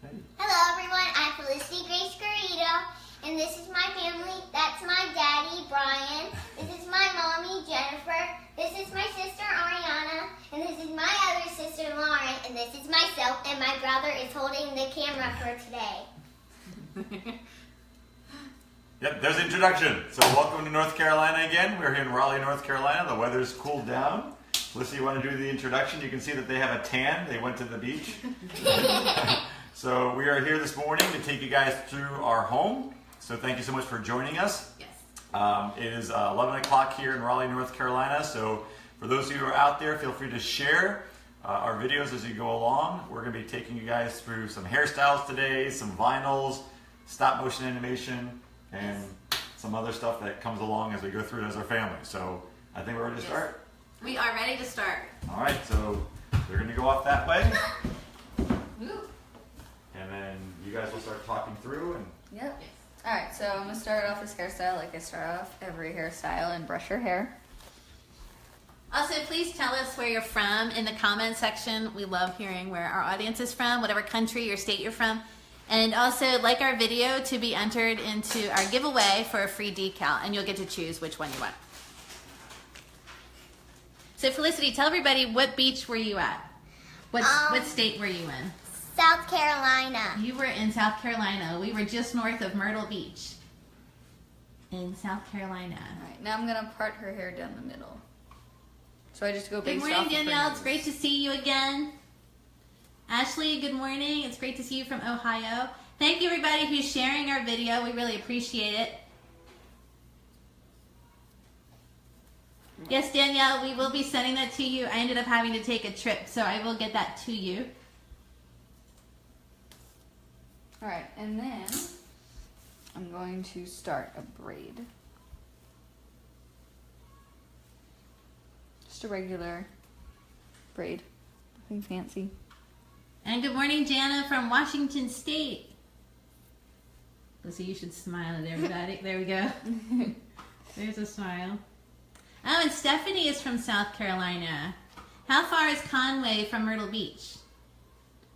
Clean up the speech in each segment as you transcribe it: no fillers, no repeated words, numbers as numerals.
Hello everyone, I'm Felicity Grace Garrido, and this is my family. That's my daddy, Brian. This is my mommy, Jennifer. This is my sister, Ariana. And this is my other sister, Lauren. And this is myself, and my brother is holding the camera for today. Yep, there's the introduction. So welcome to North Carolina again. We're here in Raleigh, North Carolina. The weather's cooled down. Felicity, you want to do the introduction? You can see that they have a tan. They went to the beach. So we are here this morning to take you guys through our home. So thank you so much for joining us. Yes. It is 11 o'clock here in Raleigh, North Carolina. So for those of you who are out there, feel free to share our videos as you go along. We're going to be taking you guys through some hairstyles today, some vinyls, stop motion animation, and some other stuff that comes along as we go through it as our family. So I think we're ready to start. We are ready to start. All right, so they're going to go off that way. Ooh. And then you guys will start talking through. And Yep. Alright, so I'm going to start off this hairstyle like I start off every hairstyle and brush your hair. Also, please tell us where you're from in the comment section. We love hearing where our audience is from, whatever country or state you're from. And also, like our video to be entered into our giveaway for a free decal, and you'll get to choose which one you want. So, Felicity, tell everybody, what beach were you at? What state were you in? South Carolina. You were in South Carolina. We were just north of Myrtle Beach in South Carolina. Alright, now I'm going to part her hair down the middle. So I just go Good based off morning, of her Danielle. It's nose. great to see you again. Ashley, good morning. It's great to see you from Ohio. Thank you, everybody who's sharing our video. We really appreciate it. Yes, Danielle, we will be sending that to you. I ended up having to take a trip, so I will get that to you. Alright, and then I'm going to start a braid. Just a regular braid. Nothing fancy. And good morning, Jana from Washington State. So you should smile at everybody. There we go. There's a smile. Oh, and Stephanie is from South Carolina. How far is Conway from Myrtle Beach?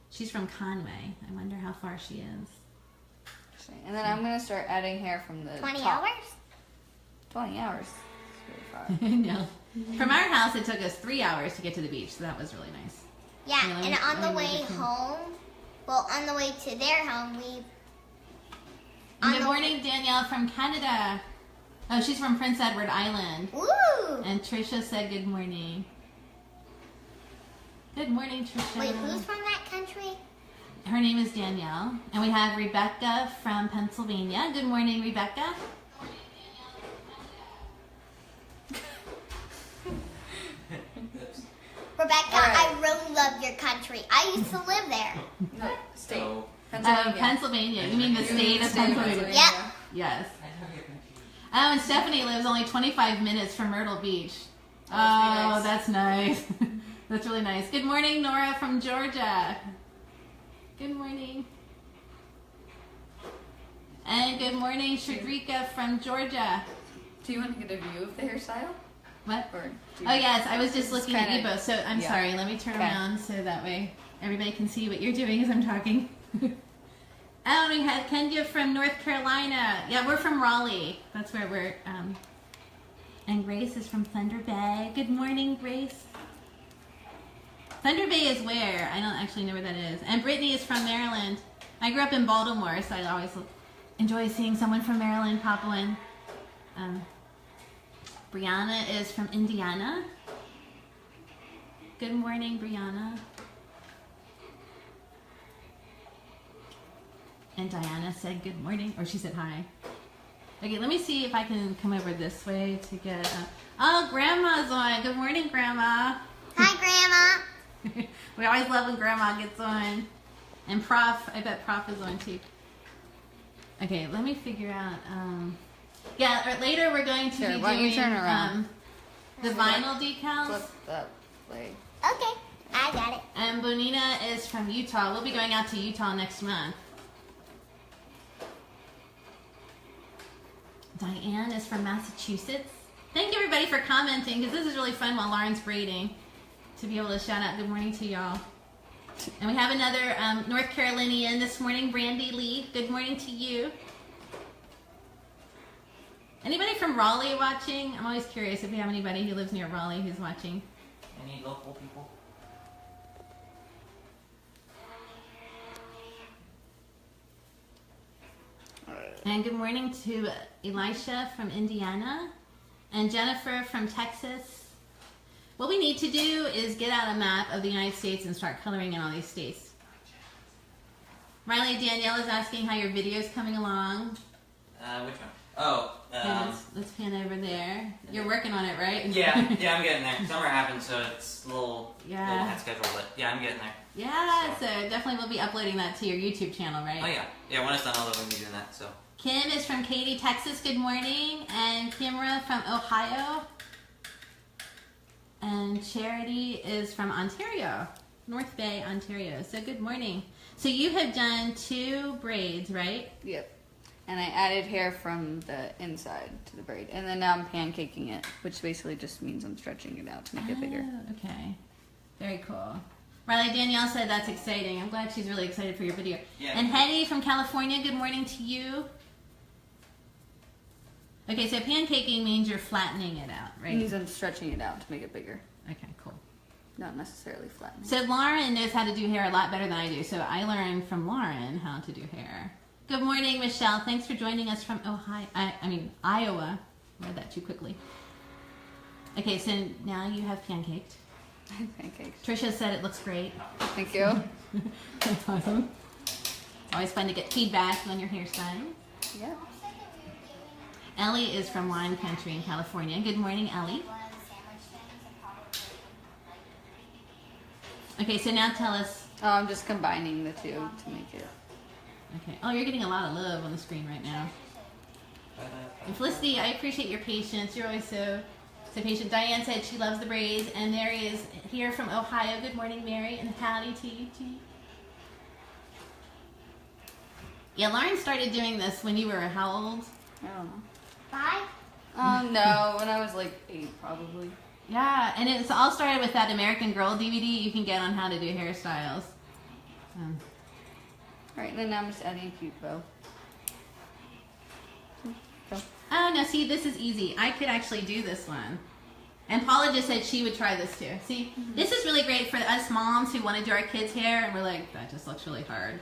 She's from Conway. I wonder how far she is. And then I'm going to start adding hair from the 20 top. hours? 20 hours. It's really far. No. From our house, it took us 3 hours to get to the beach, so that was really nice. Yeah, Yeah, let and me- on let the me way move it here. home, well, on the way to their home, And On good the- morning, Danielle from Canada. Oh, she's from Prince Edward Island. Woo! And Trisha said good morning. Good morning, Trisha. Wait, who's from that country? Her name is Danielle. And we have Rebecca from Pennsylvania. Good morning, Rebecca. Rebecca, I really love your country. I used to live there. No, state. Oh, Pennsylvania. Pennsylvania. You mean the state of State of Pennsylvania? Yep. Yes. Oh, and Stephanie lives only 25 minutes from Myrtle Beach. That must be Oh, nice. that's nice. That's really nice. Good morning, Nora from Georgia. Good morning. And good morning, Shadrika from Georgia. Do you want to get a view of the hairstyle? What? Or do you Oh, yes, I was just It's looking at you kinda- both. So I'm yeah. sorry. Let me turn Okay. around so that way everybody can see what you're doing as I'm talking. Oh, we had Kenya from North Carolina. Yeah, we're from Raleigh. That's where we're. And Grace is from Thunder Bay. Good morning, Grace. Thunder Bay is where? I don't actually know where that is. And Brittany is from Maryland. I grew up in Baltimore, so I always enjoy seeing someone from Maryland pop in. Brianna is from Indiana. Good morning, Brianna. And Diana said good morning, or she said hi. Okay, let me see if I can come over this way to get. Oh, Grandma's on. Good morning, Grandma. Hi, Grandma. We always love when Grandma gets on. And Prof, I bet Prof is on too. Okay, let me figure out. Yeah, or later we're going to Sure, be why don't you doing turn around? the vinyl decals. flip that way? Okay, I got it. And Bonina is from Utah. We'll be going out to Utah next month. Diane is from Massachusetts. Thank you everybody for commenting, because this is really fun while Lauren's braiding, to be able to shout out good morning to y'all. And we have another North Carolinian this morning, Brandy Lee. Good morning to you. Anybody from Raleigh watching? I'm always curious if we have anybody who lives near Raleigh who's watching. Any local people? And good morning to Elisha from Indiana and Jennifer from Texas. What we need to do is get out a map of the United States and start coloring in all these states. Riley, Danielle is asking how your video is coming along. Which one? Oh, Let's pan over there. You're working on it, right? yeah, I'm getting there. Summer happened, so it's a little behind schedule, but yeah, I'm getting there. Yeah, so definitely we'll be uploading that to your YouTube channel, right? Oh yeah, when it's done, I'll definitely be doing that. So. Kim is from Katy, Texas. Good morning, and Kimra from Ohio, and Charity is from Ontario, North Bay, Ontario. So good morning. So you have done 2 braids, right? Yep. And I added hair from the inside to the braid. And then now I'm pancaking it, which basically just means I'm stretching it out to make it bigger. Okay. Very cool. Riley, Danielle said that's exciting. I'm glad she's really excited for your video. Yeah. And Hetty from California, good morning to you. Okay, so pancaking means you're flattening it out, right? It means I'm stretching it out to make it bigger. Okay, cool. Not necessarily flattening. So Lauren knows how to do hair a lot better than I do. So I learned from Lauren how to do hair. Good morning, Michelle. Thanks for joining us from Iowa. I read that too quickly. Okay, so now you have pancaked. Pancakes. Trisha said it looks great. Thank you. That's awesome. It's always fun to get feedback on your hairstyling. Yeah. Ellie is from Wine Country in California. Good morning, Ellie. Okay, so now tell us. Oh, I'm just combining the two to make it. Okay. Oh, you're getting a lot of love on the screen right now. And Felicity, I appreciate your patience. You're always so patient. Diane said she loves the braids, and Mary is here from Ohio. Good morning, Mary, and howdy to you too. Yeah, Lauren started doing this when you were how old? I don't know. 5? No, when I was like 8 probably. Yeah, and it's all started with that American Girl DVD you can get on how to do hairstyles. Alright, and then now I'm just adding a cute bow. Go. Oh, no, see, this is easy. I could actually do this one. And Paula just said she would try this too. See, this is really great for us moms who want to do our kids' hair, and we're like, that just looks really hard.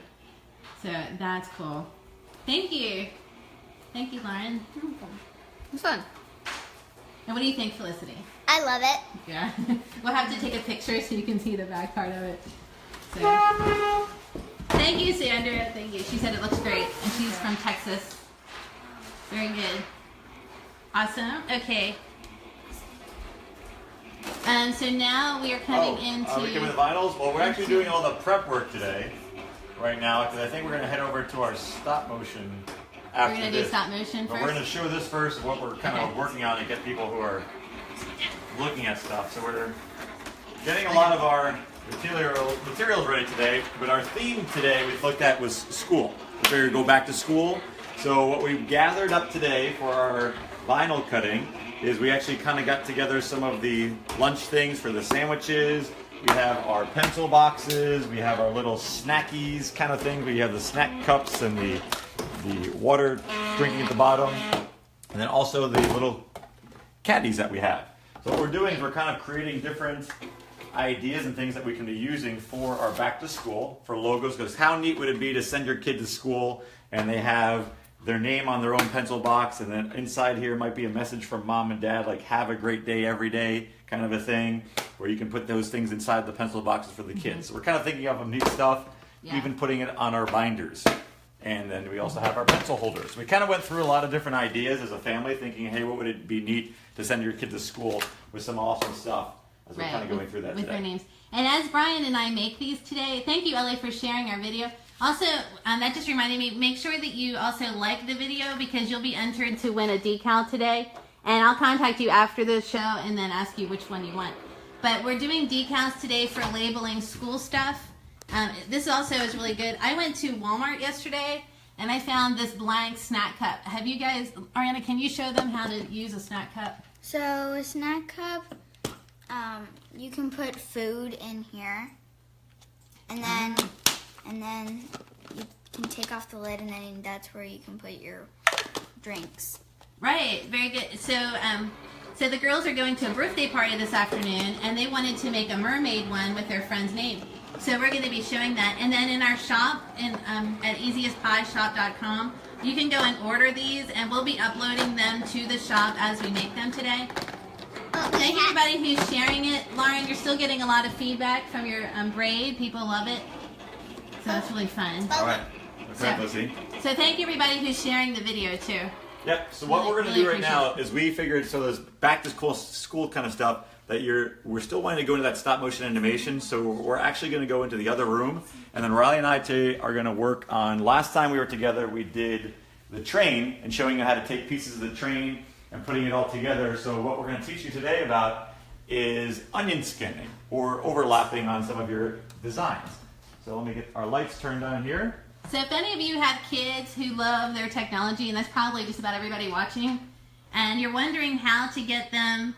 So that's cool. Thank you. Thank you, Lauren. It's fun. And what do you think, Felicity? I love it. Yeah. We'll have to take a picture so you can see the back part of it. So. Thank you, Sandra. Thank you. She said it looks great, and she's from Texas. Very good. Awesome. Okay. So now we are coming into. Are we coming to the vinyls? Well, we're actually doing all the prep work today, right now, because I think we're going to head over to our stop motion after We're going to this. do stop motion But first. we're going to show this first, what we're kind of working on, to get people who are looking at stuff. So we're getting a lot of our materials ready today, but our theme today we looked at was school. We figured we'd go back to school. So what we've gathered up today for our vinyl cutting is we actually kind of got together some of the lunch things for the sandwiches. We have our pencil boxes, we have our little snackies kind of things. We have the snack cups and the water drinking at the bottom, and then also the little caddies that we have. So what we're doing is we're kind of creating different ideas and things that we can be using for our back to school, for logos, because how neat would it be to send your kid to school and they have their name on their own pencil box, and then inside here might be a message from mom and dad, like have a great day every day kind of a thing, where you can put those things inside the pencil boxes for the kids. So we're kind of thinking of neat stuff, even putting it on our binders. And then we also have our pencil holders. We kind of went through a lot of different ideas as a family, thinking, hey, what would it be neat to send your kid to school with some awesome stuff, as we're kind of going through that with today. their names. And as Brian and I make these today, thank you, Ellie, for sharing our video. Also, that just reminded me, make sure that you also like the video, because you'll be entered to win a decal today. And I'll contact you after the show and then ask you which one you want. But we're doing decals today for labeling school stuff. This also is really good. I went to Walmart yesterday and I found this blank snack cup. Have you guys, Ariana, can you show them how to use a snack cup? So a snack cup, you can put food in here, and then you can take off the lid, and then that's where you can put your drinks. Right, very good. So the girls are going to a birthday party this afternoon, and they wanted to make a mermaid one with their friend's name. So we're going to be showing that. And then in our shop at easiestpieshop.com, you can go and order these, and we'll be uploading them to the shop as we make them today. Thank you everybody who's sharing it. Lauren, you're still getting a lot of feedback from your braid. People love it. So it's really fun. All right. Okay, Lizzie. So thank you everybody who's sharing the video too. Yep. So what we're going to do right now is we figured, so there's back to school kind of stuff that we're still wanting to go into that stop motion animation. So we're actually going to go into the other room, and then Riley and I today are going to work on. Last time we were together, we did the train and showing you how to take pieces of the train and putting it all together. So what we're going to teach you today about is onion skinning or overlapping on some of your designs. So let me get our lights turned on here. So if any of you have kids who love their technology, and that's probably just about everybody watching, and you're wondering how to get them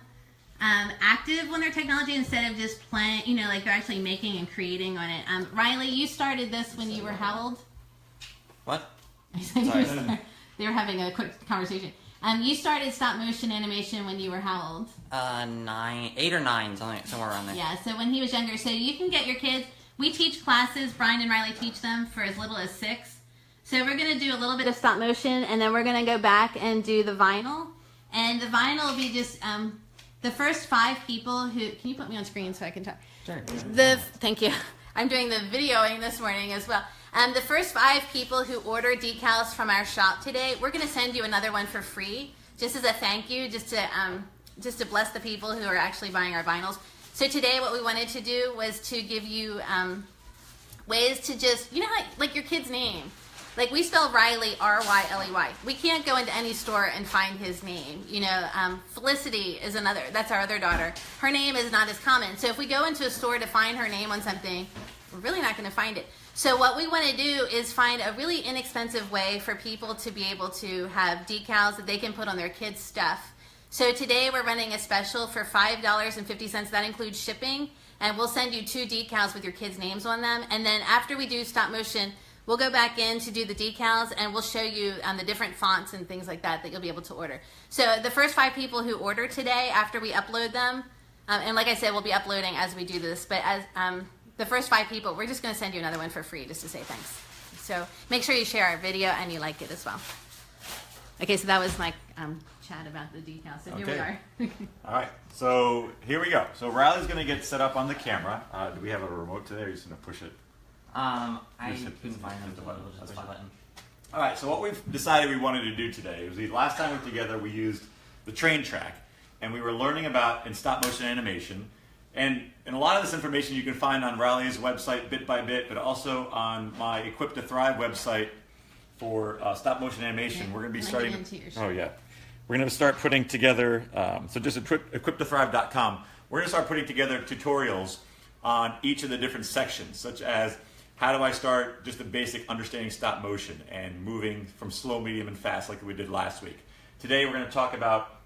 active on their technology instead of just playing, like they're actually making and creating on it. Riley, you started this when you were how old? What? Sorry. They were having a quick conversation. You started stop motion animation when you were how old? 8 or 9, somewhere around there. Yeah, so when he was younger. So you can get your kids. We teach classes, Brian and Riley teach them for as little as 6. So we're going to do a little bit of stop motion, and then we're going to go back and do the vinyl. And the vinyl will be just the first 5 people who... Can you put me on screen so I can talk? Sure. Thank you. I'm doing the videoing this morning as well. The first 5 people who order decals from our shop today, we're going to send you another one for free, just as a thank you, just to bless the people who are actually buying our vinyls. So today what we wanted to do was to give you ways to just, how, like your kid's name. Like we spell Riley, R-Y-L-E-Y. We can't go into any store and find his name. Felicity is another, that's our other daughter. Her name is not as common. So if we go into a store to find her name on something, we're really not going to find it. So what we want to do is find a really inexpensive way for people to be able to have decals that they can put on their kids' stuff. So today we're running a special for $5.50. That includes shipping, and we'll send you 2 decals with your kids' names on them. And then after we do stop motion, we'll go back in to do the decals, and we'll show you the different fonts and things like that you'll be able to order. So the first 5 people who order today, after we upload them, and like I said, we'll be uploading as we do this, but as the first 5 people, we're just going to send you another one for free just to say thanks. So make sure you share our video and you like it as well. Okay, so that was my chat about the decals. So here we are. All right, so here we go. So Riley's going to get set up on the camera. Do we have a remote today, or are you just going to push it? I couldn't find them, so we'll just push a button. All right, so what we've decided we wanted to do today was the last time we were together, we used the train track, and we were learning about in stop motion animation. And a lot of this information you can find on Riley's website bit by bit, but also on my Equip to Thrive website for stop motion animation. We're going to be starting. Oh yeah, we're going to start putting together. So just equiptothrive.com. We're going to start putting together tutorials on each of the different sections, such as how do I start just the basic understanding stop motion and moving from slow, medium, and fast like we did last week. Today we're going to talk about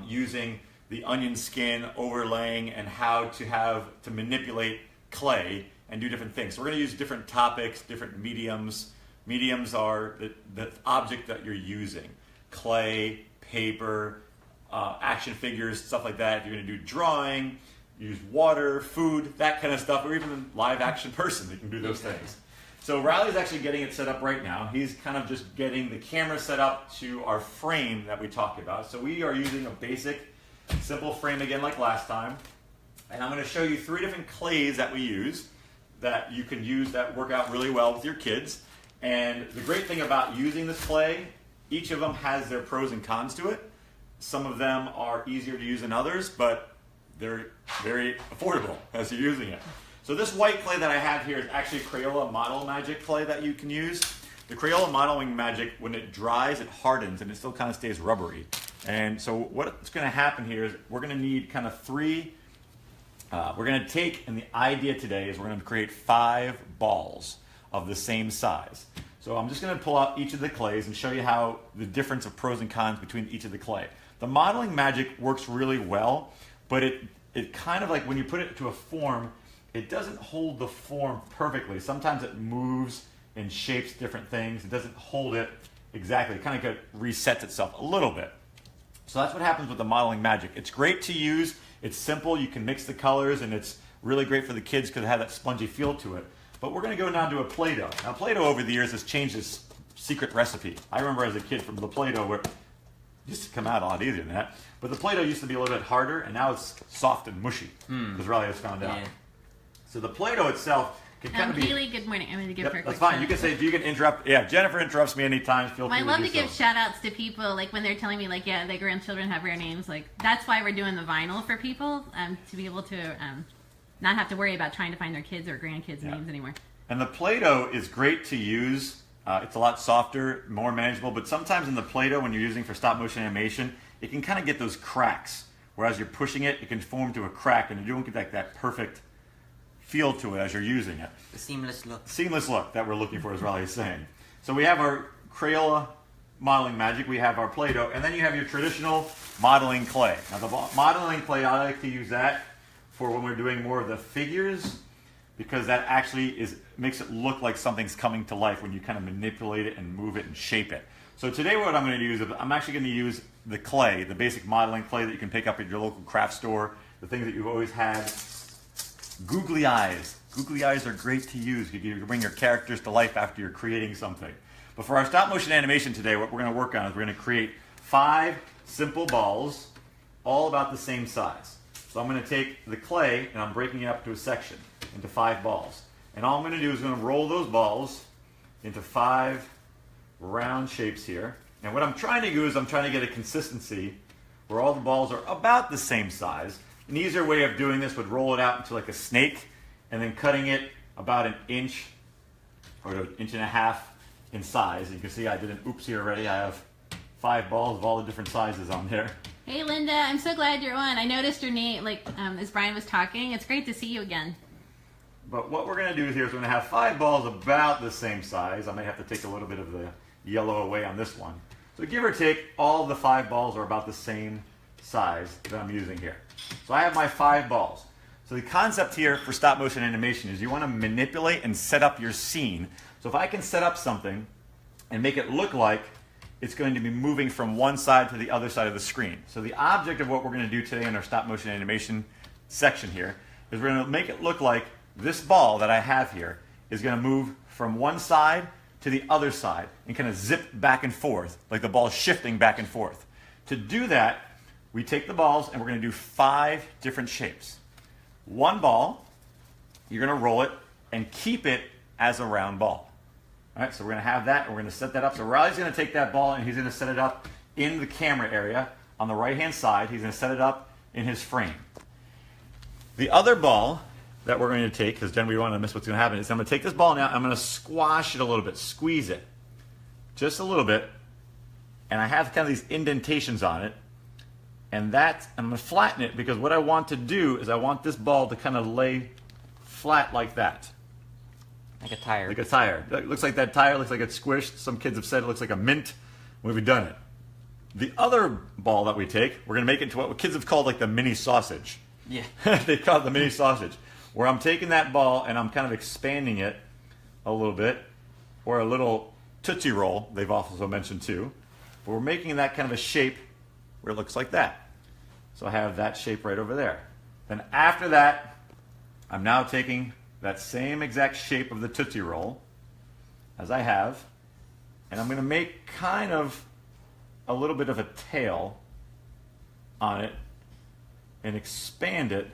using the onion skin overlaying and how to manipulate clay and do different things. So we're going to use different topics, different mediums. Mediums are the object that you're using. Clay, paper, action figures, stuff like that. If you're going to do drawing, use water, food, that kind of stuff, or even a live action person that can do those things. So Riley's actually getting it set up right now. He's kind of just getting the camera set up to our frame that we talked about. So we are using a basic, simple frame again like last time. And I'm going to show you 3 different clays that we use that you can use that work out really well with your kids. And the great thing about using this clay, each of them has their pros and cons to it. Some of them are easier to use than others, but they're very affordable as you're using it. So this white clay that I have here is actually Crayola Model Magic clay that you can use. The Crayola Modeling Magic, when it dries, it hardens and it still kind of stays rubbery. And so what's going to happen here is we're going to need kind of 3, we're going to take, and the idea today is we're going to create 5 balls of the same size. So I'm just going to pull out each of the clays and show you how the difference of pros and cons between each of the clay. The Modeling Magic works really well, but it kind of like when you put it to a form, it doesn't hold the form perfectly. Sometimes it moves and shapes different things. It doesn't hold it exactly. It kind of resets itself a little bit. So that's what happens with the modeling magic. It's great to use. It's simple. You can mix the colors, and it's really great for the kids because it has that spongy feel to it. But we're going to go now to a Play-Doh. Now, Play-Doh over the years has changed its secret recipe. I remember as a kid from the Play-Doh where it used to come out a lot easier than that. But the Play-Doh used to be a little bit harder, and now it's soft and mushy, because Riley has found out. Yeah. So the Play-Doh itself can kind of be... Haley, good morning. I'm going to give her a quick that's fine. shout You can out. say, you can interrupt. Yeah, Jennifer interrupts me anytime. Feel free I love to to do give so. shout outs to people, like when they're telling me, like, yeah, their grandchildren have rare names. Like, that's why we're doing the vinyl for people, to be able to not have to worry about trying to find their kids or grandkids' names anymore. And the Play-Doh is great to use. It's a lot softer, more manageable, but sometimes in the Play-Doh, when you're using for stop motion animation, it can kind of get those cracks. Whereas you're pushing it, it can form to a crack, and you don't get that perfect feel to it as you're using it. The seamless look. Seamless look that we're looking for, as Riley is saying. So we have our Crayola modeling magic, we have our Play-Doh, and then you have your traditional modeling clay. Now the modeling clay, I like to use that for when we're doing more of the figures, because that actually makes it look like something's coming to life when you kind of manipulate it and move it and shape it. So today what I'm going to use is I'm actually going to use the clay, the basic modeling clay that you can pick up at your local craft store, the things that you've always had. Googly eyes. Googly eyes are great to use. You can bring your characters to life after you're creating something. But for our stop motion animation today, what we're going to work on is we're going to create 5 simple balls, all about the same size. So I'm going to take the clay and I'm breaking it up to a section, into 5 balls. And all I'm going to do is I'm going to roll those balls into 5 round shapes here. And what I'm trying to do is I'm trying to get a consistency where all the balls are about the same size. An easier way of doing this would roll it out into like a snake and then cutting it about an inch or an inch and a half in size. You can see I did an oopsie already. I have 5 balls of all the different sizes on there. Hey, Linda, I'm so glad you're on. I noticed your name, like, as Brian was talking. It's great to see you again. But what we're going to do here is we're going to have 5 balls about the same size. I may have to take a little bit of the yellow away on this one. So give or take, all the 5 balls are about the same size that I'm using here. So I have my 5 balls. So the concept here for stop motion animation is you want to manipulate and set up your scene. So if I can set up something and make it look like it's going to be moving from one side to the other side of the screen. So the object of what we're going to do today in our stop motion animation section here is we're going to make it look like this ball that I have here is going to move from one side to the other side and kind of zip back and forth, like the ball shifting back and forth. To do that, we take the balls and we're going to do 5 different shapes. One ball, you're going to roll it and keep it as a round ball. All right, so we're going to have that, and we're going to set that up. So Riley's going to take that ball, and he's going to set it up in the camera area on the right-hand side. He's going to set it up in his frame. The other ball that we're going to take, because then we don't want to miss what's going to happen, is I'm going to take this ball now, I'm going to squash it a little bit, squeeze it, just a little bit, and I have kind of these indentations on it, and that, I'm going to flatten it, because what I want to do is I want this ball to kind of lay flat like that. Like a tire. Like a tire. It looks like that tire, looks like it's squished. Some kids have said it looks like a mint. We've done it. The other ball that we take, we're going to make it into what kids have called like the mini sausage. Yeah. They call it the mini sausage. Where I'm taking that ball and I'm kind of expanding it a little bit. Or a little Tootsie Roll, they've also mentioned too. But we're making that kind of a shape where it looks like that. So I have that shape right over there. Then after that, I'm now taking that same exact shape of the Tootsie Roll as I have, and I'm going to make kind of a little bit of a tail on it and expand it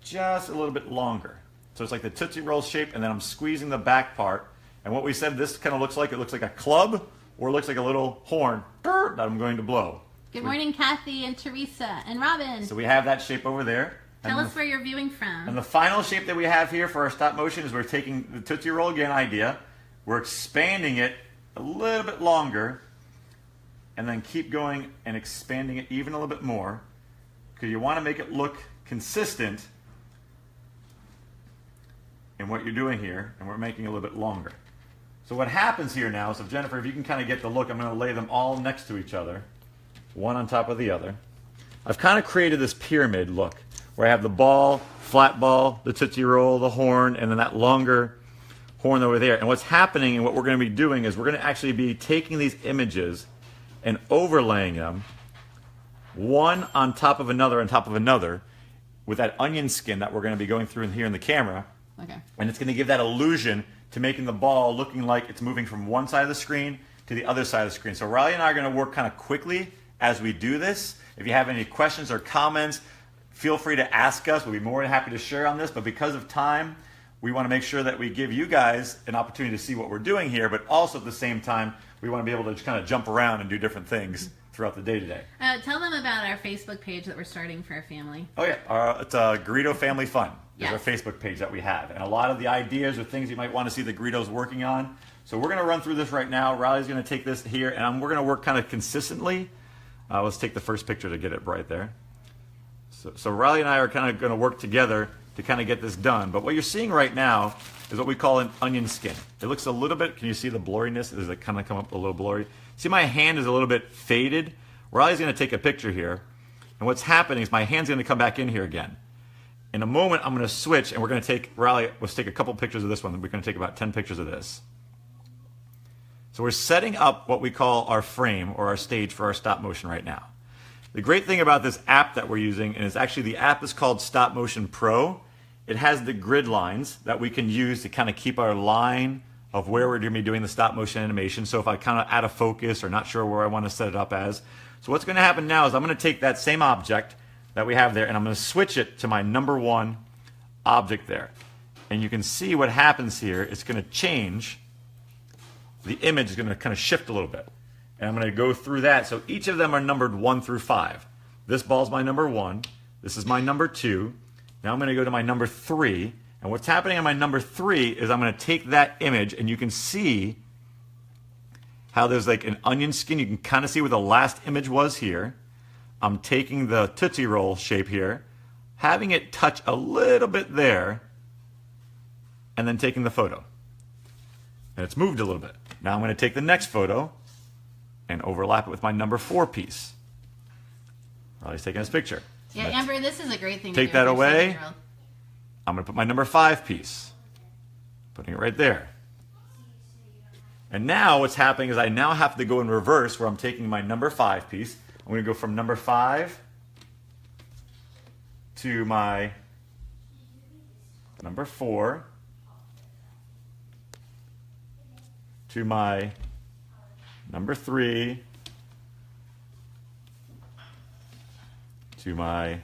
just a little bit longer. So it's like the Tootsie Roll shape, and then I'm squeezing the back part, and what we said this kind of looks like, it looks like a club, or it looks like a little horn that I'm going to blow. Good morning, Kathy and Teresa and Robin. So we have that shape over there. Tell us where you're viewing from. And the final shape that we have here for our stop motion is we're taking the Tootsie Roll again idea, we're expanding it a little bit longer, and then keep going and expanding it even a little bit more, because you want to make it look consistent in what you're doing here, and we're making it a little bit longer. So what happens here now, so Jennifer, if you can kind of get the look, I'm going to lay them all next to each other, one on top of the other. I've kind of created this pyramid look, where I have the ball, flat ball, the Tootsie Roll, the horn, and then that longer horn over there. And what's happening and what we're going to be doing is we're going to actually be taking these images and overlaying them one on top of another with that onion skin that we're going to be going through in here in the camera. Okay. And it's going to give that illusion to making the ball looking like it's moving from one side of the screen to the other side of the screen. So Riley and I are going to work kind of quickly as we do this. If you have any questions or comments, feel free to ask us. We'll be more than happy to share on this. But because of time, we want to make sure that we give you guys an opportunity to see what we're doing here, but also at the same time, we want to be able to just kind of jump around and do different things throughout the day today. Tell them about our Facebook page that we're starting for our family. Oh yeah, it's Garrido Family Fun. Is Yes. our Facebook page that we have. And a lot of the ideas or things you might want to see the Garridos working on. So we're going to run through this right now. Riley's going to take this here, and we're going to work kind of consistently. Let's take the first picture to get it right there. So Riley and I are kind of going to work together to kind of get this done. But what you're seeing right now is what we call an onion skin. It looks a little bit, can you see the blurriness? Does it kind of come up a little blurry? See, my hand is a little bit faded. Riley's going to take a picture here. And what's happening is my hand's going to come back in here again. In a moment, I'm going to switch, and we're going to take, Riley, let's take a couple pictures of this one. We're going to take about 10 pictures of this. So we're setting up what we call our frame or our stage for our stop motion right now. The great thing about this app that we're using, and it's actually, the app is called Stop Motion Pro. It has the grid lines that we can use to kind of keep our line of where we're going to be doing the stop motion animation. So if I kind of out of focus or not sure where I want to set it up as. So what's going to happen now is I'm going to take that same object that we have there, and I'm going to switch it to my number one object there. And you can see what happens here. It's going to change. The image is going to kind of shift a little bit. And I'm going to go through that. So each of them are numbered 1 through 5. This ball's my number 1. This is my number 2. Now I'm going to go to my number 3. And what's happening on my number 3 is I'm going to take that image, and you can see how there's like an onion skin. You can kind of see where the last image was here. I'm taking the Tootsie Roll shape here, having it touch a little bit there, and then taking the photo. And it's moved a little bit. Now I'm going to take the next photo and overlap it with my number 4 piece. Riley's taking this picture. Yeah, Amber, this is a great thing. Take to do that with your away. 7-year-old. I'm going to put my number 5 piece. Putting it right there. And now what's happening is I now have to go in reverse, where I'm taking my number 5 piece. I'm going to go from number 5 to my number 4 to my number 3 to my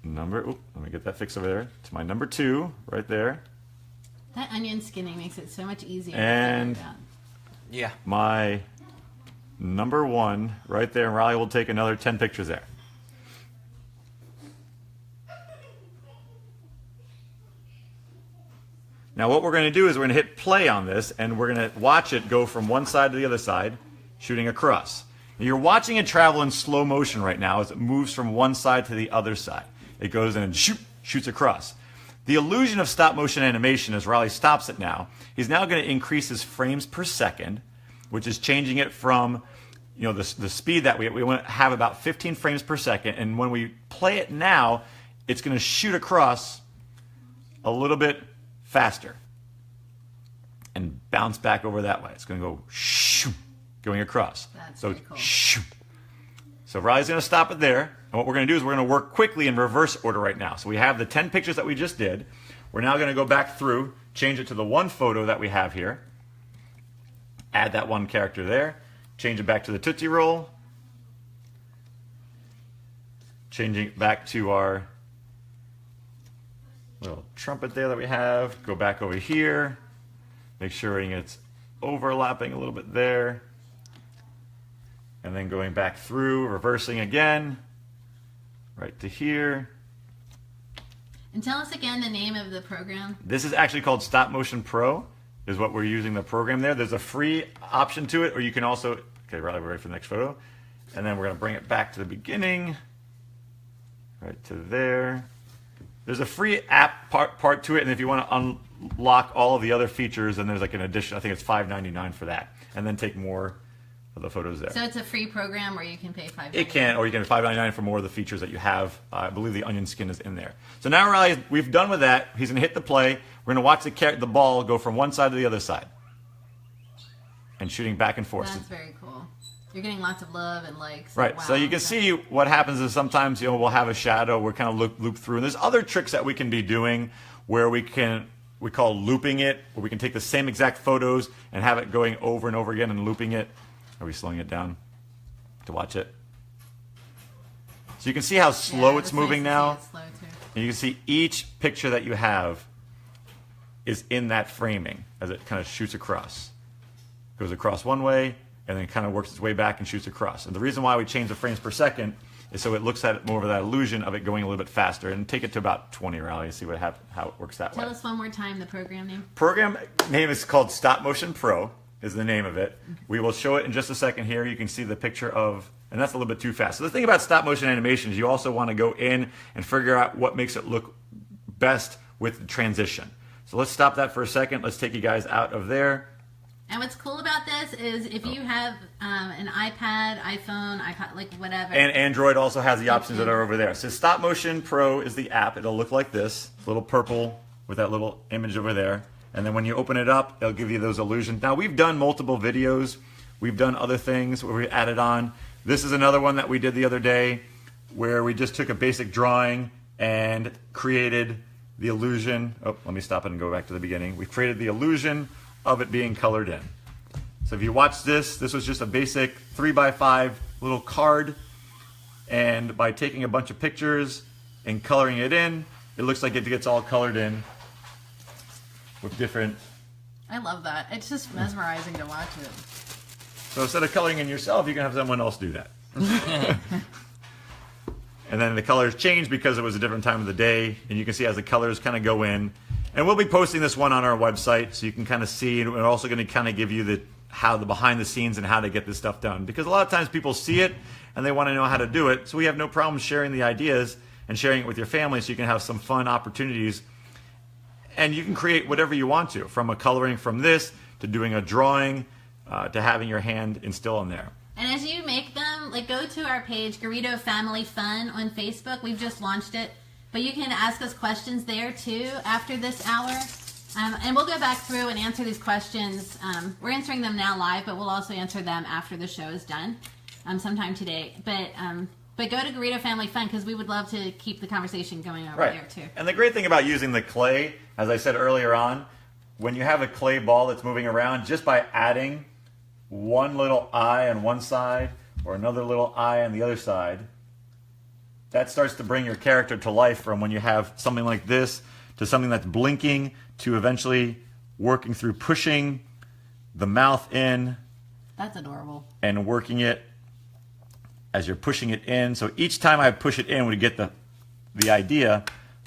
number, let me get that fixed over there, to my number 2 right there. That onion skinning makes it so much easier. And to figure it out. Yeah. my number 1 right there, and Riley will take another 10 pictures there. Now what we're going to do is we're going to hit play on this, and we're going to watch it go from one side to the other side, shooting across. Now you're watching it travel in slow motion right now as it moves from one side to the other side. It goes in and shoots across. The illusion of stop motion animation, as Riley stops it now, he's now going to increase his frames per second, which is changing it from, you know, the speed that we want to have about 15 frames per second. And when we play it now, it's going to shoot across a little bit faster and bounce back over that way. It's going to go shoo, going across. That's so very cool. shoo. So Riley's going to stop it there. And what we're going to do is we're going to work quickly in reverse order right now. So we have the 10 pictures that we just did. We're now going to go back through, change it to the one photo that we have here. Add that one character there. Change it back to the Tootsie Roll. Changing it back to our little trumpet there that we have. Go back over here. Make sure it's overlapping a little bit there. And then going back through, reversing again. Right to here. And tell us again the name of the program. This is actually called Stop Motion Pro, is what we're using the program there. There's a free option to it, or you can also, okay, Riley, we're ready for the next photo. And then we're going to bring it back to the beginning. Right to there. There's a free app part to it, and if you want to unlock all of the other features, then there's like an addition, I think it's $5.99 for that. And then take more of of the photos there. So it's a free program where you can pay $5. It can, or you can pay $5.99 for more of the features that you have. I believe the onion skin is in there. So now we've done with that. He's going to hit the play. We're going to watch the ball go from one side to the other side. And shooting back and forth. That's very cool. You're getting lots of love and likes. Right. Wow, so you can see what happens is sometimes we'll have a shadow. We're kind of loop through. And there's other tricks that we can be doing where we call looping it, where we can take the same exact photos and have it going over and over again and looping it. Are we slowing it down to watch it? So you can see how slow it's moving now. It's slow too. And you can see each picture that you have is in that framing as it kind of shoots across. Goes across one way and then kind of works its way back and shoots across. And the reason why we change the frames per second is so it looks at it more of that illusion of it going a little bit faster. And take it to about 20, Riley, and see how it works that way. Tell us one more time the program name. Program name is called Stop Motion Pro, is the name of it. We will show it in just a second here. You can see the picture of, and that's a little bit too fast. So the thing about stop motion animation is you also want to go in and figure out what makes it look best with the transition. So let's stop that for a second. Let's take you guys out of there. And what's cool about this is if you have an iPad, iPhone, iPod, like whatever. And Android also has the options that are over there. So Stop Motion Pro is the app. It'll look like this, little purple with that little image over there. And then when you open it up, it'll give you those illusions. Now, we've done multiple videos. We've done other things where we added on. This is another one that we did the other day where we just took a basic drawing and created the illusion. Oh, let me stop it and go back to the beginning. We created the illusion of it being colored in. So if you watch this was just a basic 3x5 little card. And by taking a bunch of pictures and coloring it in, it looks like it gets all colored in with different... I love that. It's just mesmerizing to watch it. So instead of coloring in yourself, you can have someone else do that. And then the colors change because it was a different time of the day. And you can see as the colors kind of go in. And we'll be posting this one on our website so you can kind of see. And we're also going to kind of give you the behind the scenes and how to get this stuff done. Because a lot of times people see it and they want to know how to do it. So we have no problem sharing the ideas and sharing it with your family so you can have some fun opportunities. And you can create whatever you want to, from a coloring from this to doing a drawing to having your hand instill in there. And as you make them, like go to our page, Garrido Family Fun on Facebook. We've just launched it. But you can ask us questions there too after this hour. And we'll go back through and answer these questions. We're answering them now live, but we'll also answer them after the show is done sometime today. But go to Garrido Family Fun because we would love to keep the conversation going over there too. And the great thing about using the clay, as I said earlier on, when you have a clay ball that's moving around, just by adding one little eye on one side or another little eye on the other side, that starts to bring your character to life from when you have something like this to something that's blinking to eventually working through pushing the mouth in. That's adorable. And working it as you're pushing it in. So each time I push it in, we get the idea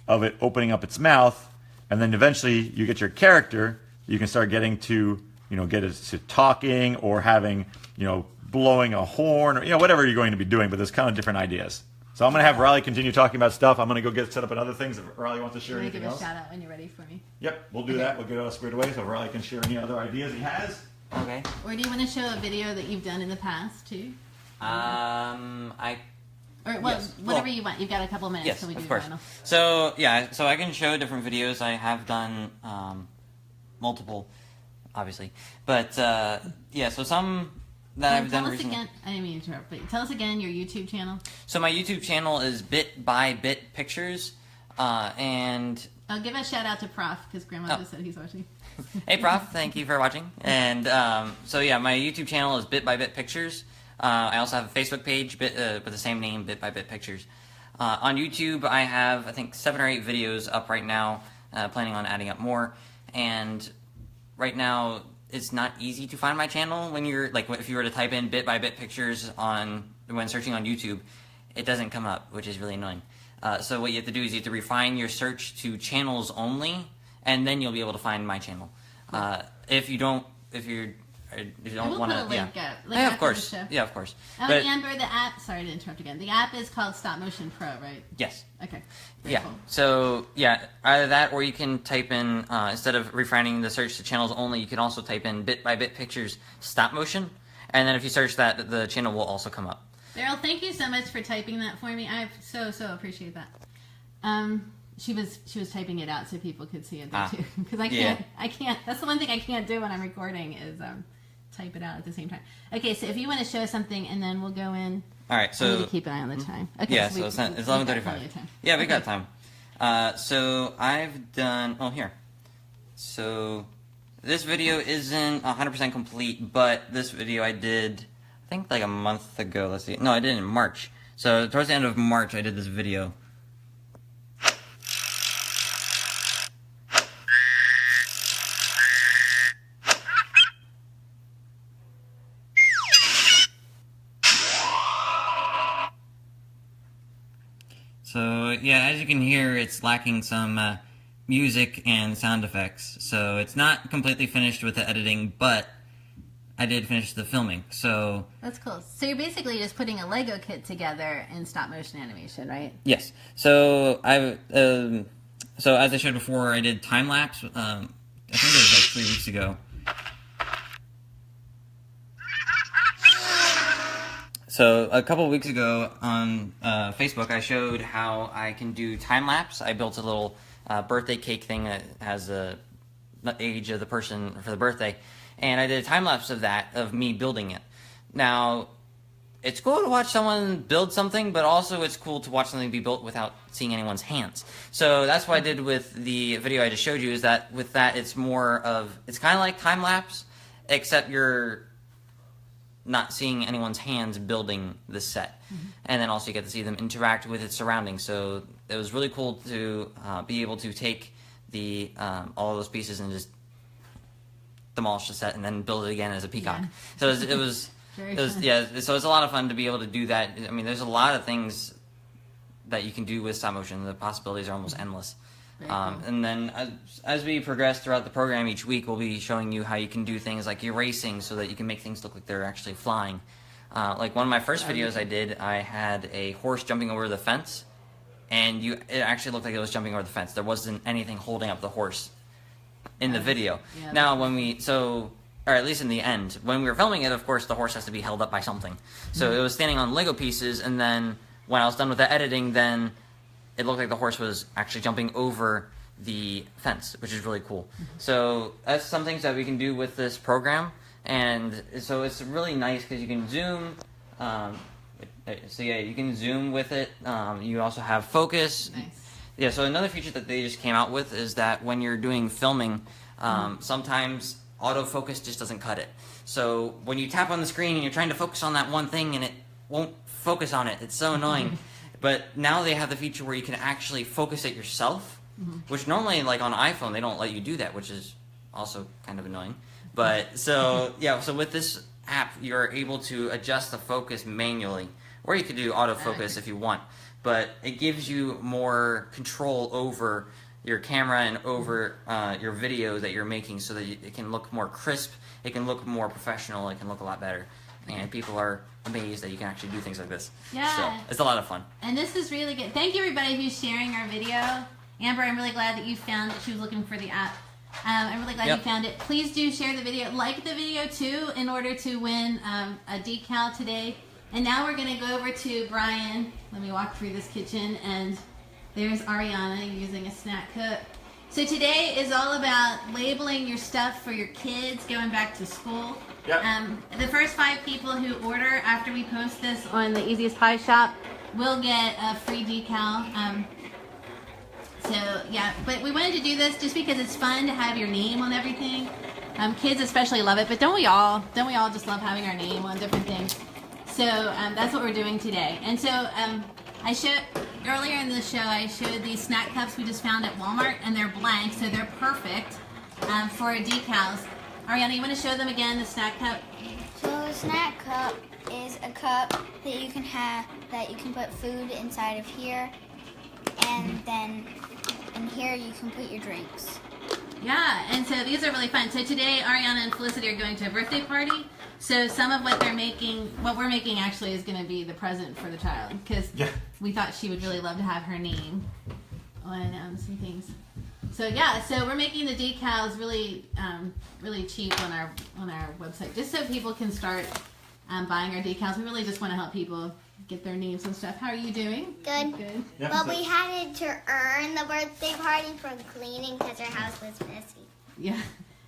of it opening up its mouth. And then eventually you get your character. You can start getting to, get it to talking or having, blowing a horn or, whatever you're going to be doing. But there's kind of different ideas. So I'm going to have Riley continue talking about stuff. I'm going to go get set up on other things. If Riley wants to share anything else. Give a shout out when you're ready for me. Yep, we'll do that. We'll get it all squared away so Riley can share any other ideas he has. Okay. Or do you want to show a video that you've done in the past too? Whatever you want. You've got a couple minutes. Yes, so we do of course. Final. So I can show different videos. I have done multiple, obviously, but so some that I've done recently. Again, I didn't mean to interrupt, but tell us again your YouTube channel. So my YouTube channel is Bit by Bit Pictures, and I'll give a shout out to Prof because Grandma just said he's watching. Hey Prof, thank you for watching. And my YouTube channel is Bit by Bit Pictures. I also have a Facebook page with the same name, Bit by Bit Pictures. On YouTube, I have, I think, 7 or 8 videos up right now, planning on adding up more. And right now, it's not easy to find my channel when you're, if you were to type in Bit by Bit Pictures when searching on YouTube, it doesn't come up, which is really annoying. So what you have to do is you have to refine your search to channels only, and then you'll be able to find my channel. If you don't want to, of course. Yeah, of course. Oh, Amber, the app. Sorry to interrupt again. The app is called Stop Motion Pro, right? Yes. Okay. Very cool. So either that, or you can type in instead of refining the search to channels only, you can also type in Bit by Bit Pictures Stop Motion, And then if you search that, the channel will also come up. Daryl, thank you so much for typing that for me. I so appreciate that. She was typing it out so people could see it there too. Because I can't. That's the one thing I can't do when I'm recording is type it out at the same time. Okay, so if you want to show something, and then we'll go in. All right, so I need to keep an eye on the time. Okay, yeah, so it's 11:35. Yeah, we got time. So I've done. Oh, here. So this video isn't 100% complete, but this video I did, I think like a month ago. Let's see. No, I did it in March. So towards the end of March, I did this video. So yeah, as you can hear, it's lacking some music and sound effects. So it's not completely finished with the editing, but I did finish the filming. So that's cool. So you're basically just putting a Lego kit together in stop motion animation, right? Yes. So so as I showed before, I did time lapse. I think it was like 3 weeks ago. So a couple of weeks ago on Facebook, I showed how I can do time lapse. I built a little birthday cake thing that has the age of the person for the birthday, and I did a time lapse of that, of me building it. Now, it's cool to watch someone build something, but also it's cool to watch something be built without seeing anyone's hands. So that's what I did with the video I just showed you. Is that with that, it's more of, it's kind of like time lapse, except you're not seeing anyone's hands building the set. And then also you get to see them interact with its surroundings. So it was really cool to be able to take the all of those pieces and just demolish the set and then build it again as a peacock. Yeah. So it was yeah. So it's a lot of fun to be able to do that. I mean, there's a lot of things that you can do with stop motion. The possibilities are almost endless. Cool. And then as we progress throughout the program each week, we'll be showing you how you can do things like erasing so that you can make things look like they're actually flying. Like one of my first videos I did, I had a horse jumping over the fence, and it actually looked like it was jumping over the fence. There wasn't anything holding up the horse in the video. Yeah, now or at least in the end, when we were filming it, of course, the horse has to be held up by something. So it was standing on Lego pieces, and then when I was done with the editing, then it looked like the horse was actually jumping over the fence, which is really cool. So that's some things that we can do with this program. And so it's really nice because you can zoom. So yeah, you can zoom with it. You also have focus. Nice. Yeah, so another feature that they just came out with is that when you're doing filming, sometimes autofocus just doesn't cut it. So when you tap on the screen and you're trying to focus on that one thing and it won't focus on it, it's so annoying. But now they have the feature where you can actually focus it yourself, which normally, like on iPhone, they don't let you do that, which is also kind of annoying. But so yeah, so with this app, you're able to adjust the focus manually, or you could do autofocus if you want. But it gives you more control over your camera and over your video that you're making, so that it can look more crisp, it can look more professional, it can look a lot better. And people are amazed that you can actually do things like this. Yeah. So it's a lot of fun. And this is really good. Thank you, everybody who's sharing our video. Amber, I'm really glad that you found it. She was looking for the app. I'm really glad you found it. Please do share the video. Like the video, too, in order to win a decal today. And now we're going to go over to Brian. Let me walk through this kitchen. And there's Ariana using a snack cook. So today is all about labeling your stuff for your kids going back to school. Yep. The first 5 people who order after we post this on the Easiest Pie Shop will get a free decal. So yeah, but we wanted to do this just because it's fun to have your name on everything. Kids especially love it, but don't we all just love having our name on different things? So that's what we're doing today. And so I showed earlier in the show, I showed these snack cups we just found at Walmart, and they're blank, so they're perfect for decals. Ariana, you want to show them again, the snack cup? So a snack cup is a cup that you can have, that you can put food inside of here, and then in here you can put your drinks. Yeah, and so these are really fun. So today, Ariana and Felicity are going to a birthday party. So some of what they're making, what we're making actually is going to be the present for the child, because we thought she would really love to have her name on some things. So yeah, so we're making the decals really, really cheap on our website, just so people can start buying our decals. We really just want to help people get their names and stuff. How are you doing? Good. Good. Yeah, But so- we had to earn the birthday party from cleaning because our house was messy. Yeah,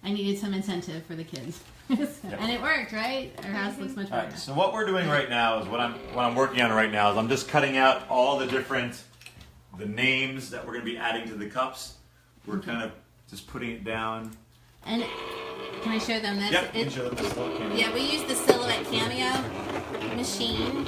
I needed some incentive for the kids. And it worked, right? Our house looks much All better. right, so what we're doing right now is what I'm working on right now is I'm just cutting out all the names that we're going to be adding to the cups. We're kind of just putting it down. And can I show them this? Yep, you can show them this little cameo. Yeah, we use the Silhouette Cameo machine.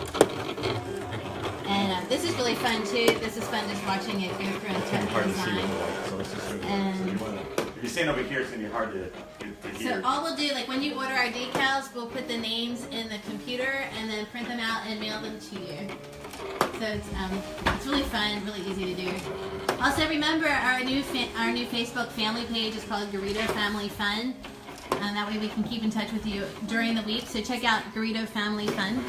And this is really fun too. This is fun just watching it go through and It's touch hard the to see with design. the light, so let's just show you. And- So you wanna, if you stand over here, it's going to be hard to hear. So all we'll do, like when you order our decals, we'll put the names in the computer and then print them out and mail them to you. So it's really fun, really easy to do. Also remember our new Facebook family page is called Garrido Family Fun. And that way we can keep in touch with you during the week. So check out Garrido Family Fun.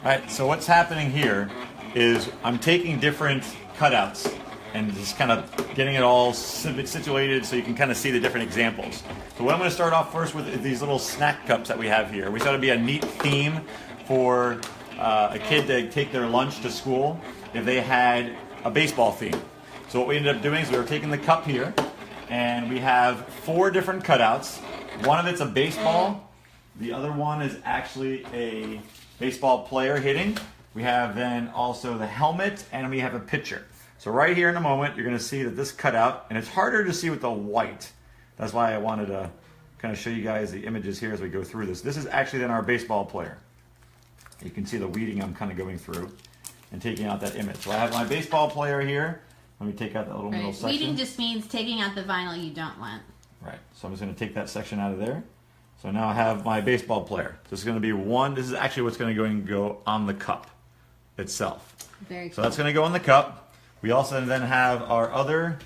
All right, so what's happening here is I'm taking different cutouts and just kind of getting it all situated so you can kind of see the different examples. So what I'm going to start off first with is these little snack cups that we have here. We thought it'd be a neat theme for a kid to take their lunch to school if they had a baseball theme. So what we ended up doing is we were taking the cup here and we have 4 different cutouts. One of it's a baseball. The other one is actually a baseball player hitting. We have then also the helmet and we have a pitcher. So right here in a moment, you're going to see that this cutout, and it's harder to see with the white. That's why I wanted to kind of show you guys the images here as we go through this. This is actually then our baseball player. You can see the weeding I'm kind of going through and taking out that image. So I have my baseball player here. Let me take out that little middle Right. section. Weeding just means taking out the vinyl you don't want. Right. So I'm just going to take that section out of there. So now I have my baseball player. This is going to be one. This is actually what's going to go on the cup itself. Very So cool. that's going to go on the cup. We also then have our other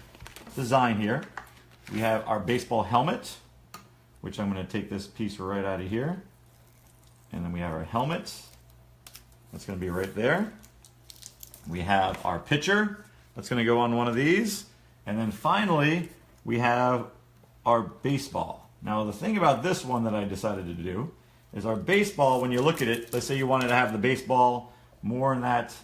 design here. We have our baseball helmet, which I'm going to take this piece right out of here. And then we have our helmet. That's going to be right there. We have our pitcher. That's going to go on one of these. And then finally, we have our baseball. Now, the thing about this one that I decided to do is our baseball, when you look at it, let's say you wanted to have the baseball more in that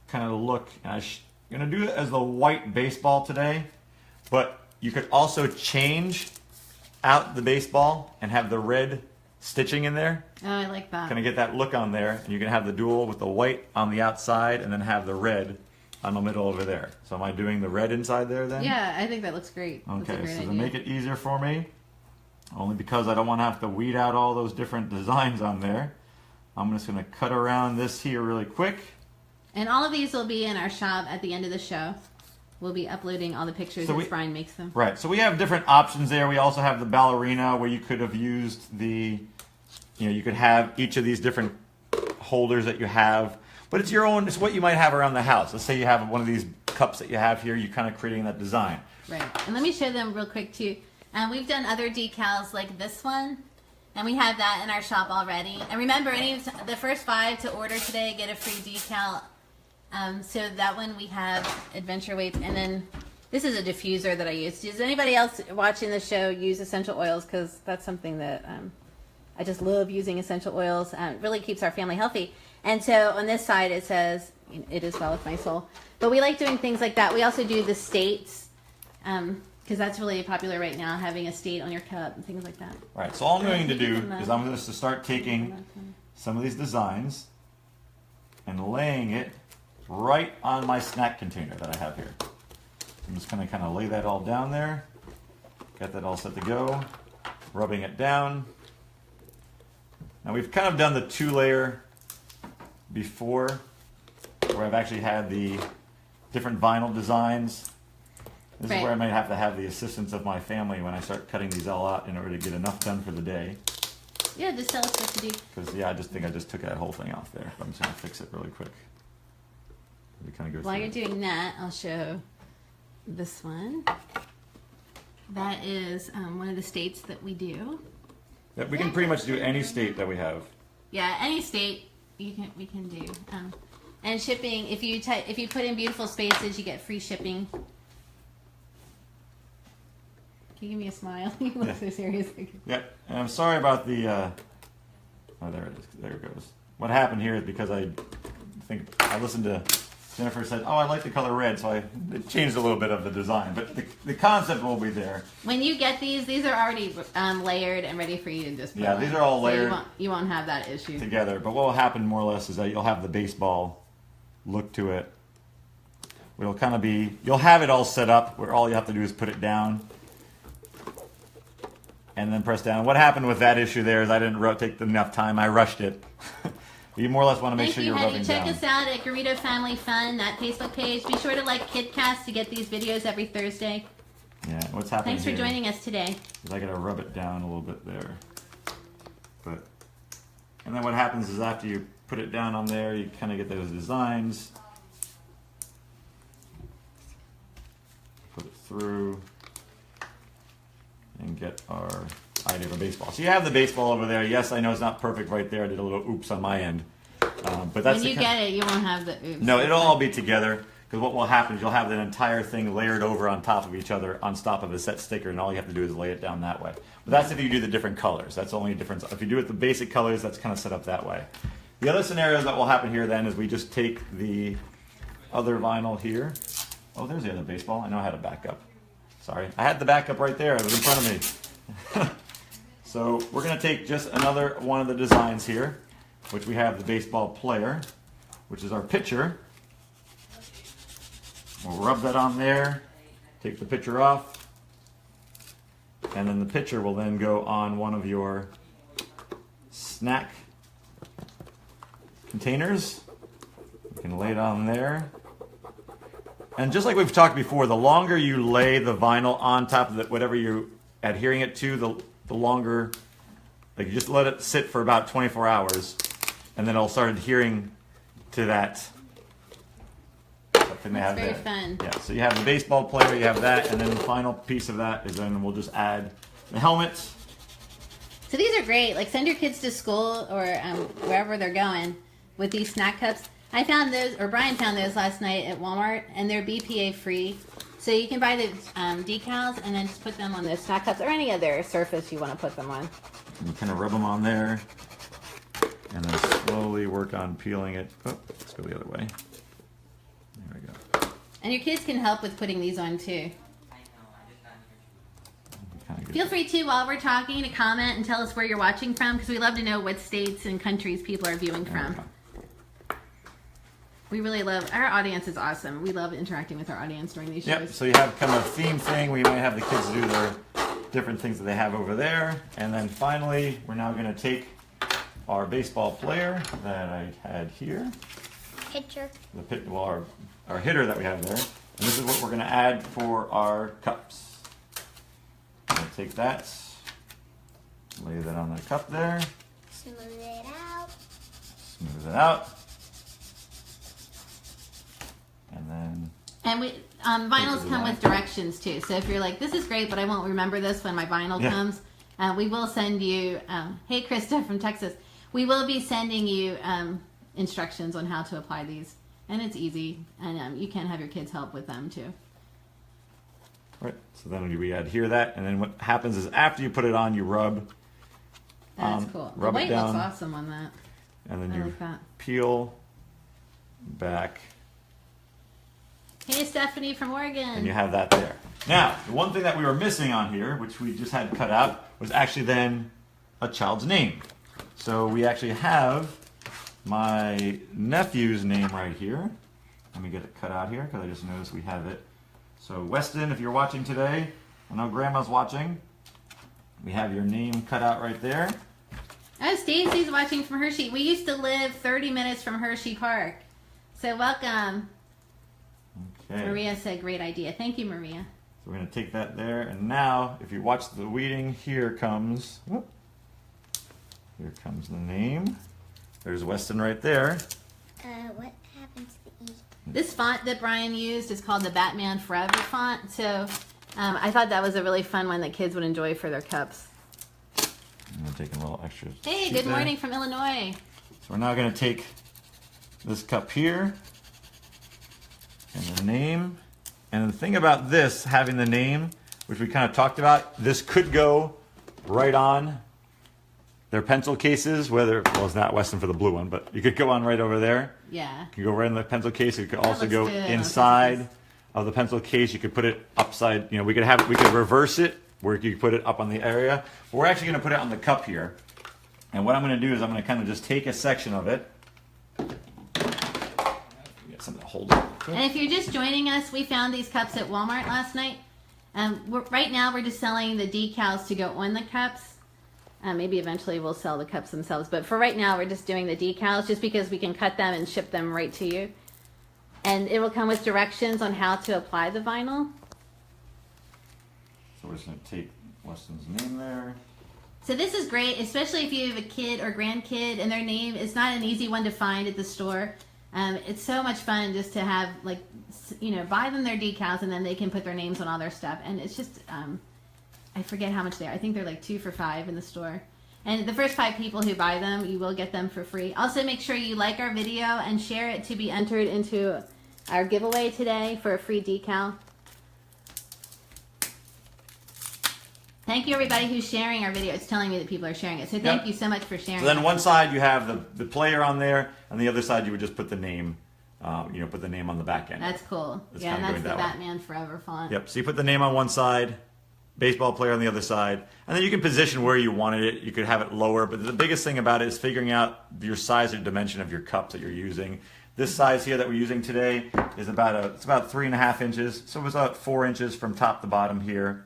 kind of look. And I'm going to do it as the white baseball today, but you could also change out the baseball and have the red stitching in there. Oh, I like that. Kind of get that look on there, and you can have the dual with the white on the outside and then have the red on the middle over there. So am I doing the red inside there then? Yeah, I think that looks great. That's a Okay, great so idea. to make it easier for me, only because I don't want to have to weed out all those different designs on there, I'm just going to cut around this here really quick. And all of these will be in our shop at the end of the show. We'll be uploading all the pictures So as Brian makes them. Right, so we have different options there. We also have the ballerina where you could have used the, you could have each of these different holders that you have. But it's your own, it's what you might have around the house. Let's say you have one of these cups that you have here, you're kind of creating that design. Right. And let me show them real quick too. And we've done other decals like this one. And we have that in our shop already. And remember, the first 5 to order today get a free decal. So that one we have adventure weights. And then this is a diffuser that I use. Does anybody else watching the show use essential oils? Because that's something that I just love using essential oils. It really keeps our family healthy. And so on this side it says, it is well with my soul. But we like doing things like that. We also do the states. Because that's really popular right now, having a state on your cup and things like that. Right, so all I'm going to do is I'm going to start taking some of these designs and laying it right on my snack container that I have here. I'm just going to kind of lay that all down there. Got that all set to go. Rubbing it down. Now we've kind of done the 2-layer before, where I've actually had the different vinyl designs. This is where I might have to have the assistance of my family when I start cutting these all out in order to get enough done for the day. Yeah, just tell us what to do. Because, yeah, I just think I just took that whole thing off there. I'm just going to fix it really quick. We kind of go While through you're doing that, I'll show this one. That is one of the states that we do. Yeah, we can pretty much do any state that we have. Yeah, any state we can do. And shipping, if you put in beautiful spaces, you get free shipping. Can you give me a smile? You look so serious. Yeah, and I'm sorry about the Oh, there it is. There it goes. What happened here is because I think I listened to Jennifer said, "Oh, I like the color red," so it changed a little bit of the design, but the concept will be there. When you get these are already layered and ready for you to just put Yeah, on. these are all layered. So you won't have that issue Together. But what will happen more or less is that you'll have the baseball look to it. It'll kind of be, you'll have it all set up where all you have to do is put it down and then press down. What happened with that issue there is I didn't take enough time. I rushed it. You more or less want to make sure you're rubbing down. Check us out at Garrido Family Fun, that Facebook page. Be sure to like KidCast to get these videos every Thursday. Yeah, what's happening Thanks for joining us today. Is I got to rub it down a little bit there. And then what happens is after you put it down on there, you kind of get those designs. Put it through and get our idea of a baseball. So you have the baseball over there. Yes, I know it's not perfect right there. I did a little oops on my end. But that's when you get it, you won't have the oops. No, it'll all be together. Because what will happen is you'll have that entire thing layered over on top of each other on top of a set sticker, and all you have to do is lay it down that way. But that's if you do the different colors. That's the only difference. If you do it the basic colors, that's kind of set up that way. The other scenario that will happen here then is we just take the other vinyl here. Oh, there's the other baseball. I know I had a backup. Sorry. I had the backup right there. It was in front of me. So we're going to take just another one of the designs here, which we have the baseball player, which is our pitcher. We'll rub that on there, take the pitcher off, and then the pitcher will then go on one of your snack containers. You can lay it on there. And just like we've talked before, the longer you lay the vinyl on top of whatever you're adhering it to, the longer, like you just let it sit for about 24 hours, and then it'll start adhering to that. That's very fun. Yeah, so you have the baseball player, you have that, and then the final piece of that is then we'll just add the helmets. So these are great. Like send your kids to school or wherever they're going with these snack cups. I found those, or Brian found those last night at Walmart, and they're BPA free. So you can buy the decals and then just put them on the snack cups or any other surface you want to put them on. And you kind of rub them on there, and then slowly work on peeling it. Oh, let's go the other way. There we go. And your kids can help with putting these on too. Feel free to, while we're talking, to comment and tell us where you're watching from, because we love to know what states and countries people are viewing from. We really love, our audience is awesome. We love interacting with our audience during these shows. Yep, so you have kind of a theme thing where you might have the kids do their different things that they have over there. And then finally, we're now going to take our baseball player that I had here. Pitcher. Our hitter that we have there. And this is what we're going to add for our cups. I'm going to take that, lay that on the cup there. Smooth it out. Smooth it out. And then... And we vinyls come with directions too. So if you're like, this is great, but I won't remember this when my vinyl comes, we will send you, hey Krista from Texas, we will be sending you instructions on how to apply these. And it's easy, and you can have your kids help with them too. Right, so then we adhere that, and then what happens is after you put it on, you rub. That's cool. The Rub it white down, looks awesome on that. and then I you like that. peel back, Hey Stephanie from Oregon. and you have that there. Now, the one thing that we were missing on here, which we just had cut out, was actually then a child's name. So we actually have my nephew's name right here. Let me get it cut out here because I just noticed we have it. So Weston, if you're watching today, I know Grandma's watching. We have your name cut out right there. Oh, Stacy's watching from Hershey. We used to live 30 minutes from Hershey Park. So welcome. Okay. Maria said, great idea. Thank you, Maria. So we're going to take that there. And now, if you watch the weeding, here comes the name. There's Weston right there. What happens to E? This font that Brian used is called the Batman Forever font. So I thought that was a really fun one that kids would enjoy for their cups. I'm going to take a little extra. Hey, good morning from Illinois. So we're now going to take this cup here and the name. And the thing about this, having the name, which we kind of talked about, this could go right on their pencil cases, whether, well, it's not Weston for the blue one, but you could go on right over there. Yeah. You can go right in the pencil case. You could That also looks go good. inside of the pencil case. You could put it upside, we could reverse it where you could put it up on the area. But we're actually going to put it on the cup here. And what I'm going to do is I'm going to kind of just take a section of it. Get something to hold it. And if you're just joining us, we found these cups at Walmart last night. Right now we're just selling the decals to go on the cups. Maybe eventually we'll sell the cups themselves, but for right now we're just doing the decals just because we can cut them and ship them right to you. And it will come with directions on how to apply the vinyl. So we're just going to take Weston's name there. So this is great, especially if you have a kid or grandkid and their name is not an easy one to find at the store. It's so much fun just to have, like, buy them their decals and then they can put their names on all their stuff. And it's just, I forget how much they are. I think they're like 2 for $5 in the store. And the first 5 people who buy them, you will get them for free. Also, make sure you like our video and share it to be entered into our giveaway today for a free decal. Thank you, everybody who's sharing our video. It's telling me that people are sharing it. So thank you so much for sharing. So then one side you have the player on there, and the other side you would just put the name, put the name on the back end. That's cool. It's yeah, and that's the that Batman Forever font. Yep. So you put the name on one side, baseball player on the other side, and then you can position where you wanted it. You could have it lower, but the biggest thing about it is figuring out your size or dimension of your cups that you're using. This size here that we're using today is about 3.5 inches, so it's about 4 inches from top to bottom here.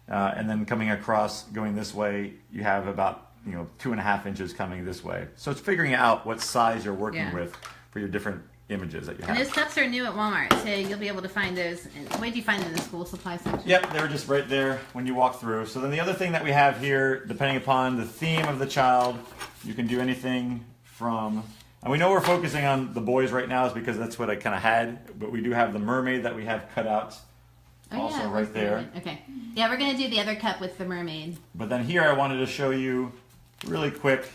And then coming across, going this way, you have about 2.5 inches coming this way. So it's figuring out what size you're working with for your different images that you have. And those cups are new at Walmart, so you'll be able to find those. Where did you find them in the school supply section? Yep, they were just right there when you walk through. So then the other thing that we have here, depending upon the theme of the child, you can do anything from, and we know we're focusing on the boys right now is because that's what I kind of had, but we do have the mermaid that we have cut out. Also right there. Okay. Yeah, we're going to do the other cup with the mermaid. But then here I wanted to show you really quick,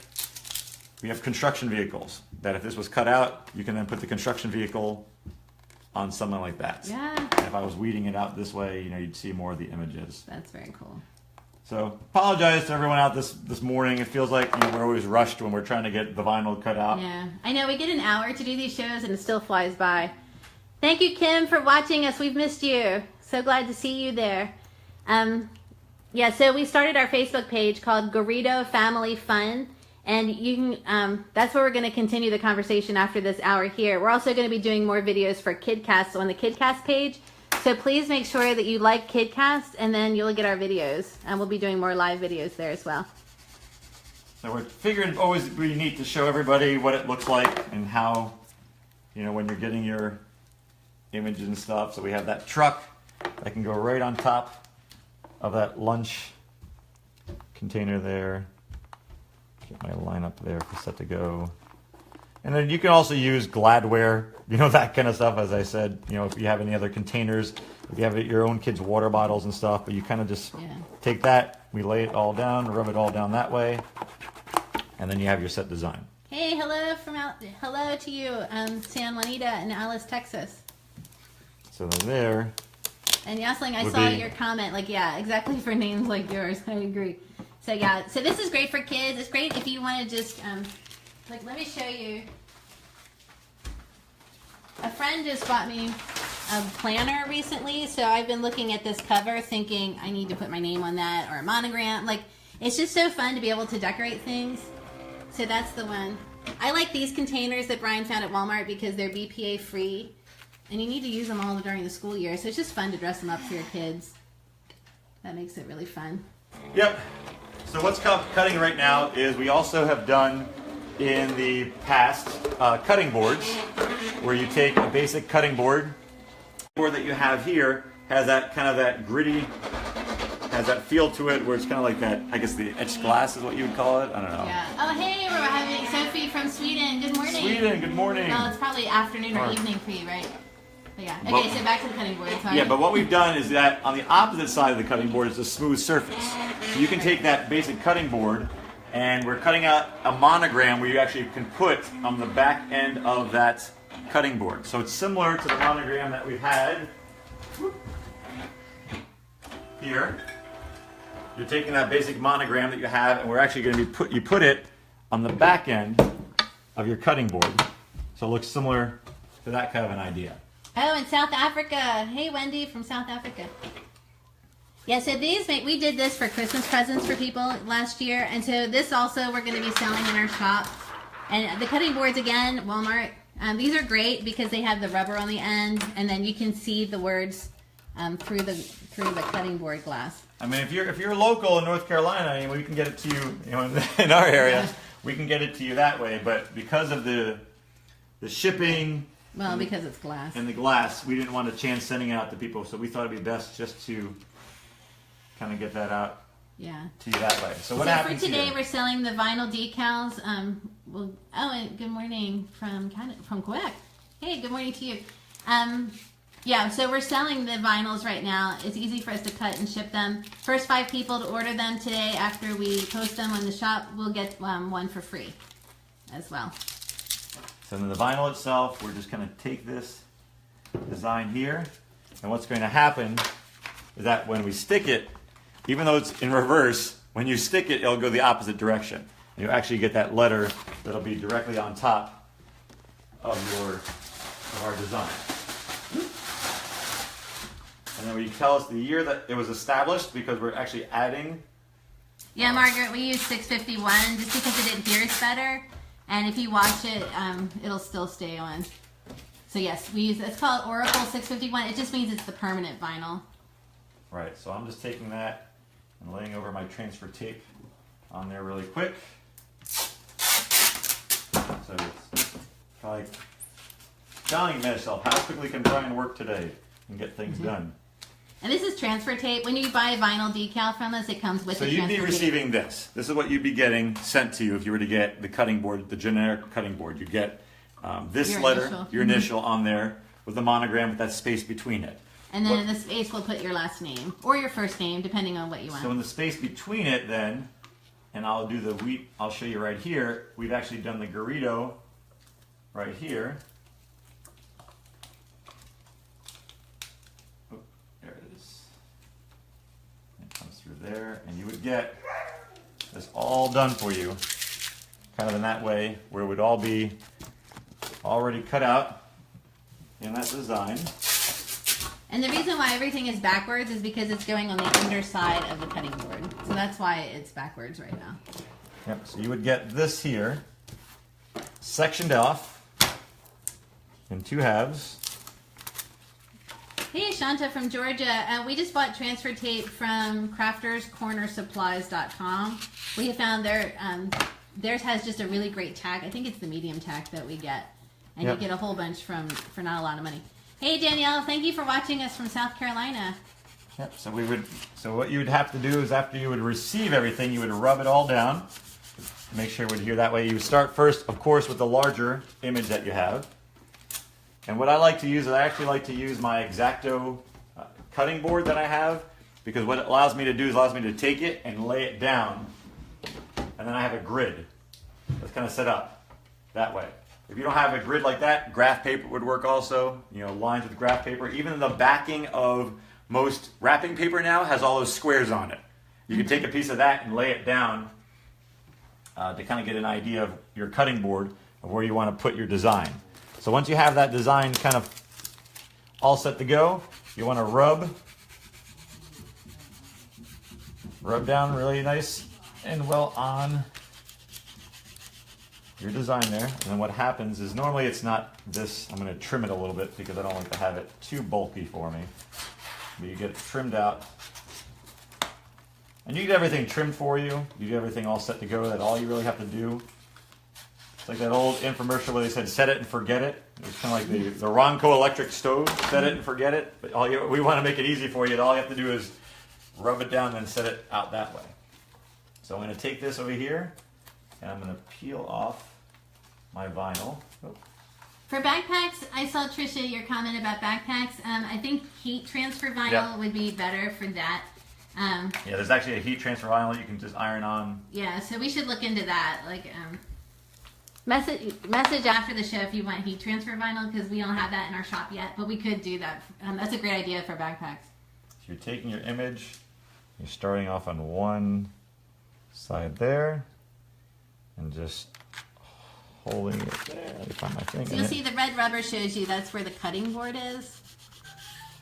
we have construction vehicles. That if this was cut out, you can then put the construction vehicle on something like that. Yeah. And if I was weeding it out this way, you'd see more of the images. That's very cool. So apologize to everyone out this morning. It feels like we're always rushed when we're trying to get the vinyl cut out. Yeah. I know, we get an hour to do these shows and it still flies by. Thank you, Kim, for watching us. We've missed you. So glad to see you there. Yeah, so we started our Facebook page called Garrido Family Fun, and you can, that's where we're going to continue the conversation after this hour here. We're also going to be doing more videos for KidCast on the KidCast page, so please make sure that you like KidCast, and then you'll get our videos, and we'll be doing more live videos there as well. So we're figuring it'd always be neat to show everybody what it looks like and how, when you're getting your images and stuff. So we have that truck that can go right on top of that lunch container there. Get my line up there for set to go. And then you can also use Gladware, that kind of stuff, as I said, if you have any other containers, if you have your own kids' water bottles and stuff, but you kind of just take that, we lay it all down, rub it all down that way, and then you have your set design. Hey, hello to you, San Juanita in Alice, Texas. So then there. And Yasling, I saw your comment, exactly for names like yours. I agree. So yeah, so this is great for kids. It's great if you want to just, let me show you. A friend just bought me a planner recently, so I've been looking at this cover thinking I need to put my name on that or a monogram. It's just so fun to be able to decorate things. So that's the one. I like these containers that Brian found at Walmart because they're BPA free. And you need to use them all during the school year, so it's just fun to dress them up for your kids. That makes it really fun. Yep. So what's cutting right now is we also have done in the past cutting boards, where you take a basic cutting board. The board that you have here has that kind of that gritty, has that feel to it, where it's kind of like that. I guess the etched glass is what you would call it. I don't know. Yeah. Oh, hey, we're having Sophie from Sweden. Good morning. Sweden. Good morning. Oh, it's probably afternoon or evening for you, right? But yeah. Okay, so back to the cutting board. Sorry. Yeah, but what we've done is that on the opposite side of the cutting board is a smooth surface. So you can take that basic cutting board, and we're cutting out a monogram where you actually can put on the back end of that cutting board. So it's similar to the monogram that we've had here. you're taking that basic monogram that you have, and we're actually going to be you put it on the back end of your cutting board, so it looks similar to that kind of an idea. Oh, in South Africa. Hey, Wendy from South Africa. Yeah, so we did this for Christmas presents for people last year, and so this also we're going to be selling in our shop. And the cutting boards, again, Walmart. These are great because they have the rubber on the end, and then you can see the words through the cutting board glass. I mean, if you're local in North Carolina, I mean, we can get it to you, in our area. Yeah. We can get it to you that way, but because of the shipping, because it's glass, and the glass, we didn't want a chance sending it out to people, so we thought it'd be best just to kind of get that out. Yeah. To you that way. So what happens for today? Here? We're selling the vinyl decals. And good morning from Quebec. Hey, good morning to you. Yeah, so we're selling the vinyls right now. It's easy for us to cut and ship them. First 5 people to order them today after we post them on the shop, we'll get one for free as well. So in the vinyl itself, we're just going to take this design here, and what's going to happen is that when we stick it, even though it's in reverse, when you stick it, it'll go the opposite direction. And you actually get that letter that'll be directly on top of our design. And then will you tell us the year that it was established, because we're actually adding? Yeah, Margaret, we use 651 just because it adheres better. And if you wash it, it'll still stay on. So yes, it's called Oracle 651. It just means it's the permanent vinyl. Right, so I'm just taking that and laying over my transfer tape on there really quick. So it's probably telling myself how quickly can Brian work today and get things done. And this is transfer tape. When you buy a vinyl decal from us, it comes with the transfer tape. So you'd be receiving this. This is what you'd be getting sent to you if you were to get the cutting board, the generic cutting board. You'd get this letter, your initial on there with the monogram with that space between it. And then in the space, we'll put your last name or your first name, depending on what you want. So in the space between it, then, and I'll do the wheat. I'll show you right here. We've actually done the Garrido right here. Oh, there it is. It comes through there, and you would get this all done for you, kind of in that way, where it would all be already cut out in that design. And the reason why everything is backwards is because it's going on the underside of the cutting board. So that's why it's backwards right now. Yep, so you would get this here, sectioned off in 2 halves. Hey, Shanta from Georgia. We just bought transfer tape from crafterscornersupplies.com. We have found theirs has just a really great tack. I think it's the medium tack that we get. And you get a whole bunch for not a lot of money. Hey Danielle, thank you for watching us from South Carolina. Yep. So what you would have to do is after you would receive everything, you would rub it all down. Make sure it would adhere that way. You would start first, of course, with the larger image that you have. And what I like to use is I actually like to use my X-Acto cutting board that I have, because what it allows me to do is allows me to take it and lay it down, and then I have a grid that's kind of set up that way. If you don't have a grid like that, graph paper would work also. Lines with graph paper. Even the backing of most wrapping paper now has all those squares on it. You can take a piece of that and lay it down to kind of get an idea of your cutting board of where you want to put your design. So once you have that design kind of all set to go, you want to rub down really nice and well on your design there. And then what happens is normally it's not this. I'm going to trim it a little bit because I don't like to have it too bulky for me. But you get it trimmed out. And you get everything trimmed for you. You get everything all set to go. That all you really have to do. It's like that old infomercial where they said set it and forget it. It's kind of like the Ronco electric stove, set it and forget it. But we want to make it easy for you. All you have to do is rub it down and set it out that way. So I'm going to take this over here. And I'm going to peel off my vinyl. Oh. For backpacks, I saw, Trisha, your comment about backpacks. I think heat transfer vinyl would be better for that. Yeah, there's actually a heat transfer vinyl you can just iron on. Yeah, so we should look into that. Like, message after the show if you want heat transfer vinyl, because we don't have that in our shop yet, but we could do that. That's a great idea for backpacks. So you're taking your image You're starting off on one side there and just holding it there. Let me find my thing. So you'll see the red rubber shows you that's where the cutting board is.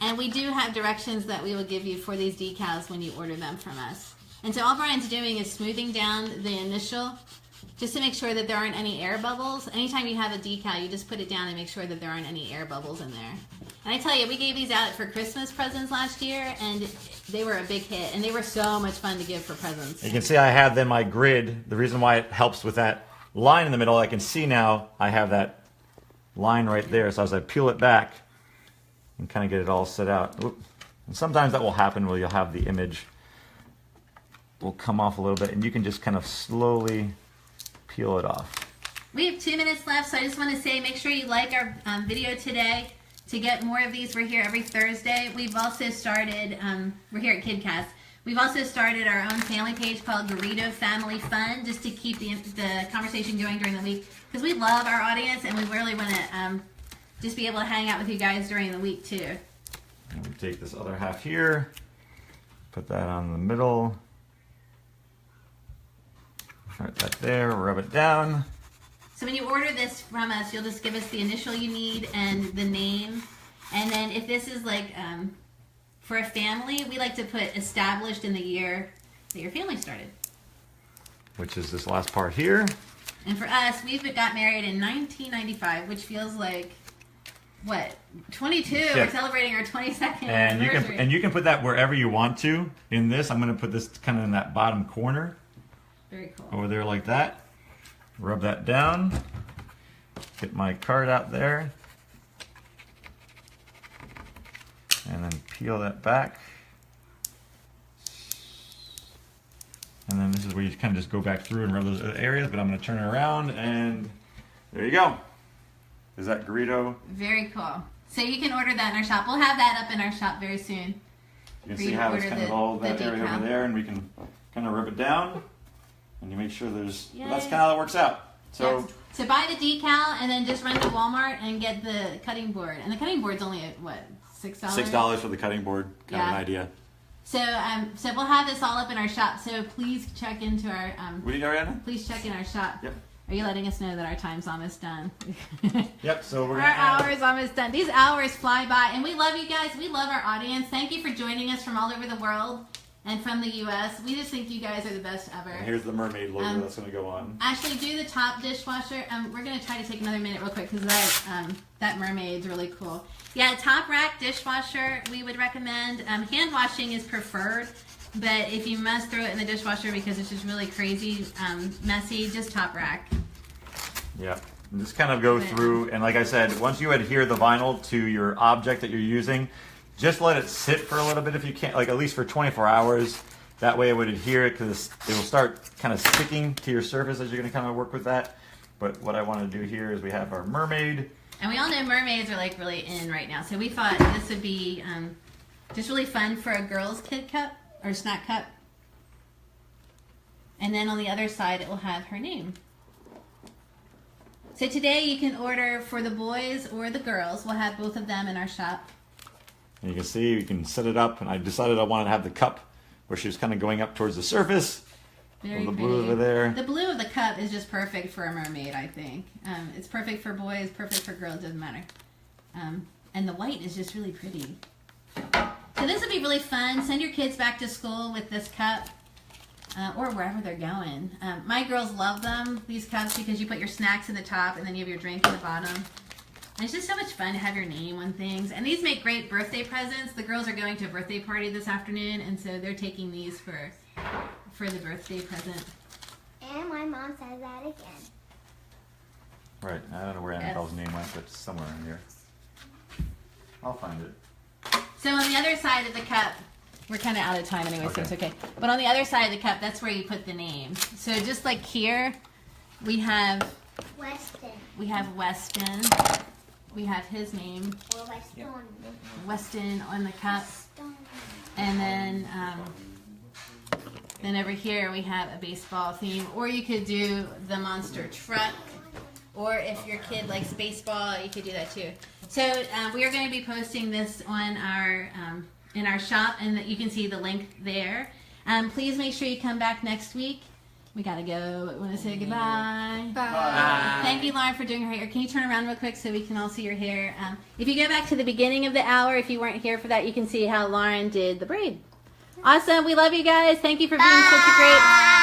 And we do have directions that we will give you for these decals when you order them from us. And so all Brian's doing is smoothing down the initial just to make sure that there aren't any air bubbles. Anytime you have a decal, you just put it down and make sure that there aren't any air bubbles in there. And I tell you, we gave these out for Christmas presents last year, and they were a big hit, and they were so much fun to give for presents. You can see I have then my grid. The reason why it helps with that line in the middle, I can see now I have that line right there. So as I peel it back and kind of get it all set out. And sometimes that will happen where you'll have the image will come off a little bit, and you can just kind of slowly peel it off. We have 2 minutes left, so I just want to say make sure you like our video today. To get more of these, we're here every Thursday. We've also started, we're here at KidCast. We've also started our own family page called Garrido Family Fun, just to keep the conversation going during the week. Because we love our audience, and we really want to just be able to hang out with you guys during the week, too. And we take this other half here, put that on the middle. Right that there, rub it down. So when you order this from us, you'll just give us the initial you need and the name. And then if this is like for a family, we like to put established in the year that your family started. Which is this last part here. And for us, we got married in 1995, which feels like, what, 22? Yeah. We're celebrating our 22nd And anniversary. you can put that wherever you want to in this. I'm going to put this kind of in that bottom corner. Very cool. Over there like that. Rub that down. Get my card out there. And then peel that back. And then this is where you kind of just go back through and rub those areas, but I'm going to turn it around and there you go. Is that Garrido? Very cool. So you can order that in our shop. We'll have that up in our shop very soon. You can For see you to how it's order kind of the- all the that area decal. over there, and we can kind of rub it down. And you make sure there's, Yay. that's kind of how it works out. So Yes. So buy the decal and then just run to Walmart and get the cutting board. And the cutting board's only at what, $6? $6 for the cutting board, kind of an Yeah. idea. So so we'll have this all up in our shop. So please check into our What do you know, Ariana? please check in our shop. Yep. Are you letting us know that our time's almost done? Yep, so we're Our going to add, hour is almost done. These hours fly by, and we love you guys. We love our audience. Thank you for joining us from all over the world and from the U.S. We just think you guys are the best ever. and here's the mermaid logo that's going to go on. Ashley, do the top dishwasher. We're going to try to take another minute real quick because that mermaid's really cool. Yeah, top rack dishwasher we would recommend. Hand washing is preferred, but if you must throw it in the dishwasher because it's just really crazy messy, just top rack. Yeah, and just kind of go through, and like I said, once you adhere the vinyl to your object that you're using, just let it sit for a little bit if you can, like at least for 24 hours. That way it would adhere because it will start kind of sticking to your surface as you're going to kind of work with that. But what I want to do here is we have our mermaid. And we all know mermaids are like really in right now, so we thought this would be just really fun for a girl's kid cup or snack cup. And then on the other side it will have her name. So today you can order for the boys or the girls. We'll have both of them in our shop. And you can see you can set it up, and I decided I wanted to have the cup where she was kind of going up towards the surface. Very the pretty. blue over there. The blue of the cup is just perfect for a mermaid, I think. It's perfect for boys, perfect for girls, doesn't matter. And the white is just really pretty. So this would be really fun. Send your kids back to school with this cup. Or wherever they're going. My girls love them, these cups, because you put your snacks in the top and then you have your drink in the bottom. And it's just so much fun to have your name on things. And these make great birthday presents. The girls are going to a birthday party this afternoon, and so they're taking these for the birthday present. And my mom says that again. Right, I don't know where Annabelle's name went, but it's somewhere in here. I'll find it. So on the other side of the cup, we're kind of out of time anyway, so it's okay. But on the other side of the cup, that's where you put the name. So just like here, we have Weston. Weston. We have his name, Or Weston. Weston, on the cup. Weston. And then over here we have a baseball theme. Or you could do the monster truck. Or if your kid likes baseball, you could do that too. So we are going to be posting this on our in our shop, and you can see the link there. Please make sure you come back next week. We gotta go. We want to say goodbye. Bye. Thank you, Lauren, for doing her hair. Can you turn around real quick so we can all see your hair? If you go back to the beginning of the hour, if you weren't here for that, you can see how Lauren did the braid. Awesome. We love you guys. Thank you for being such a great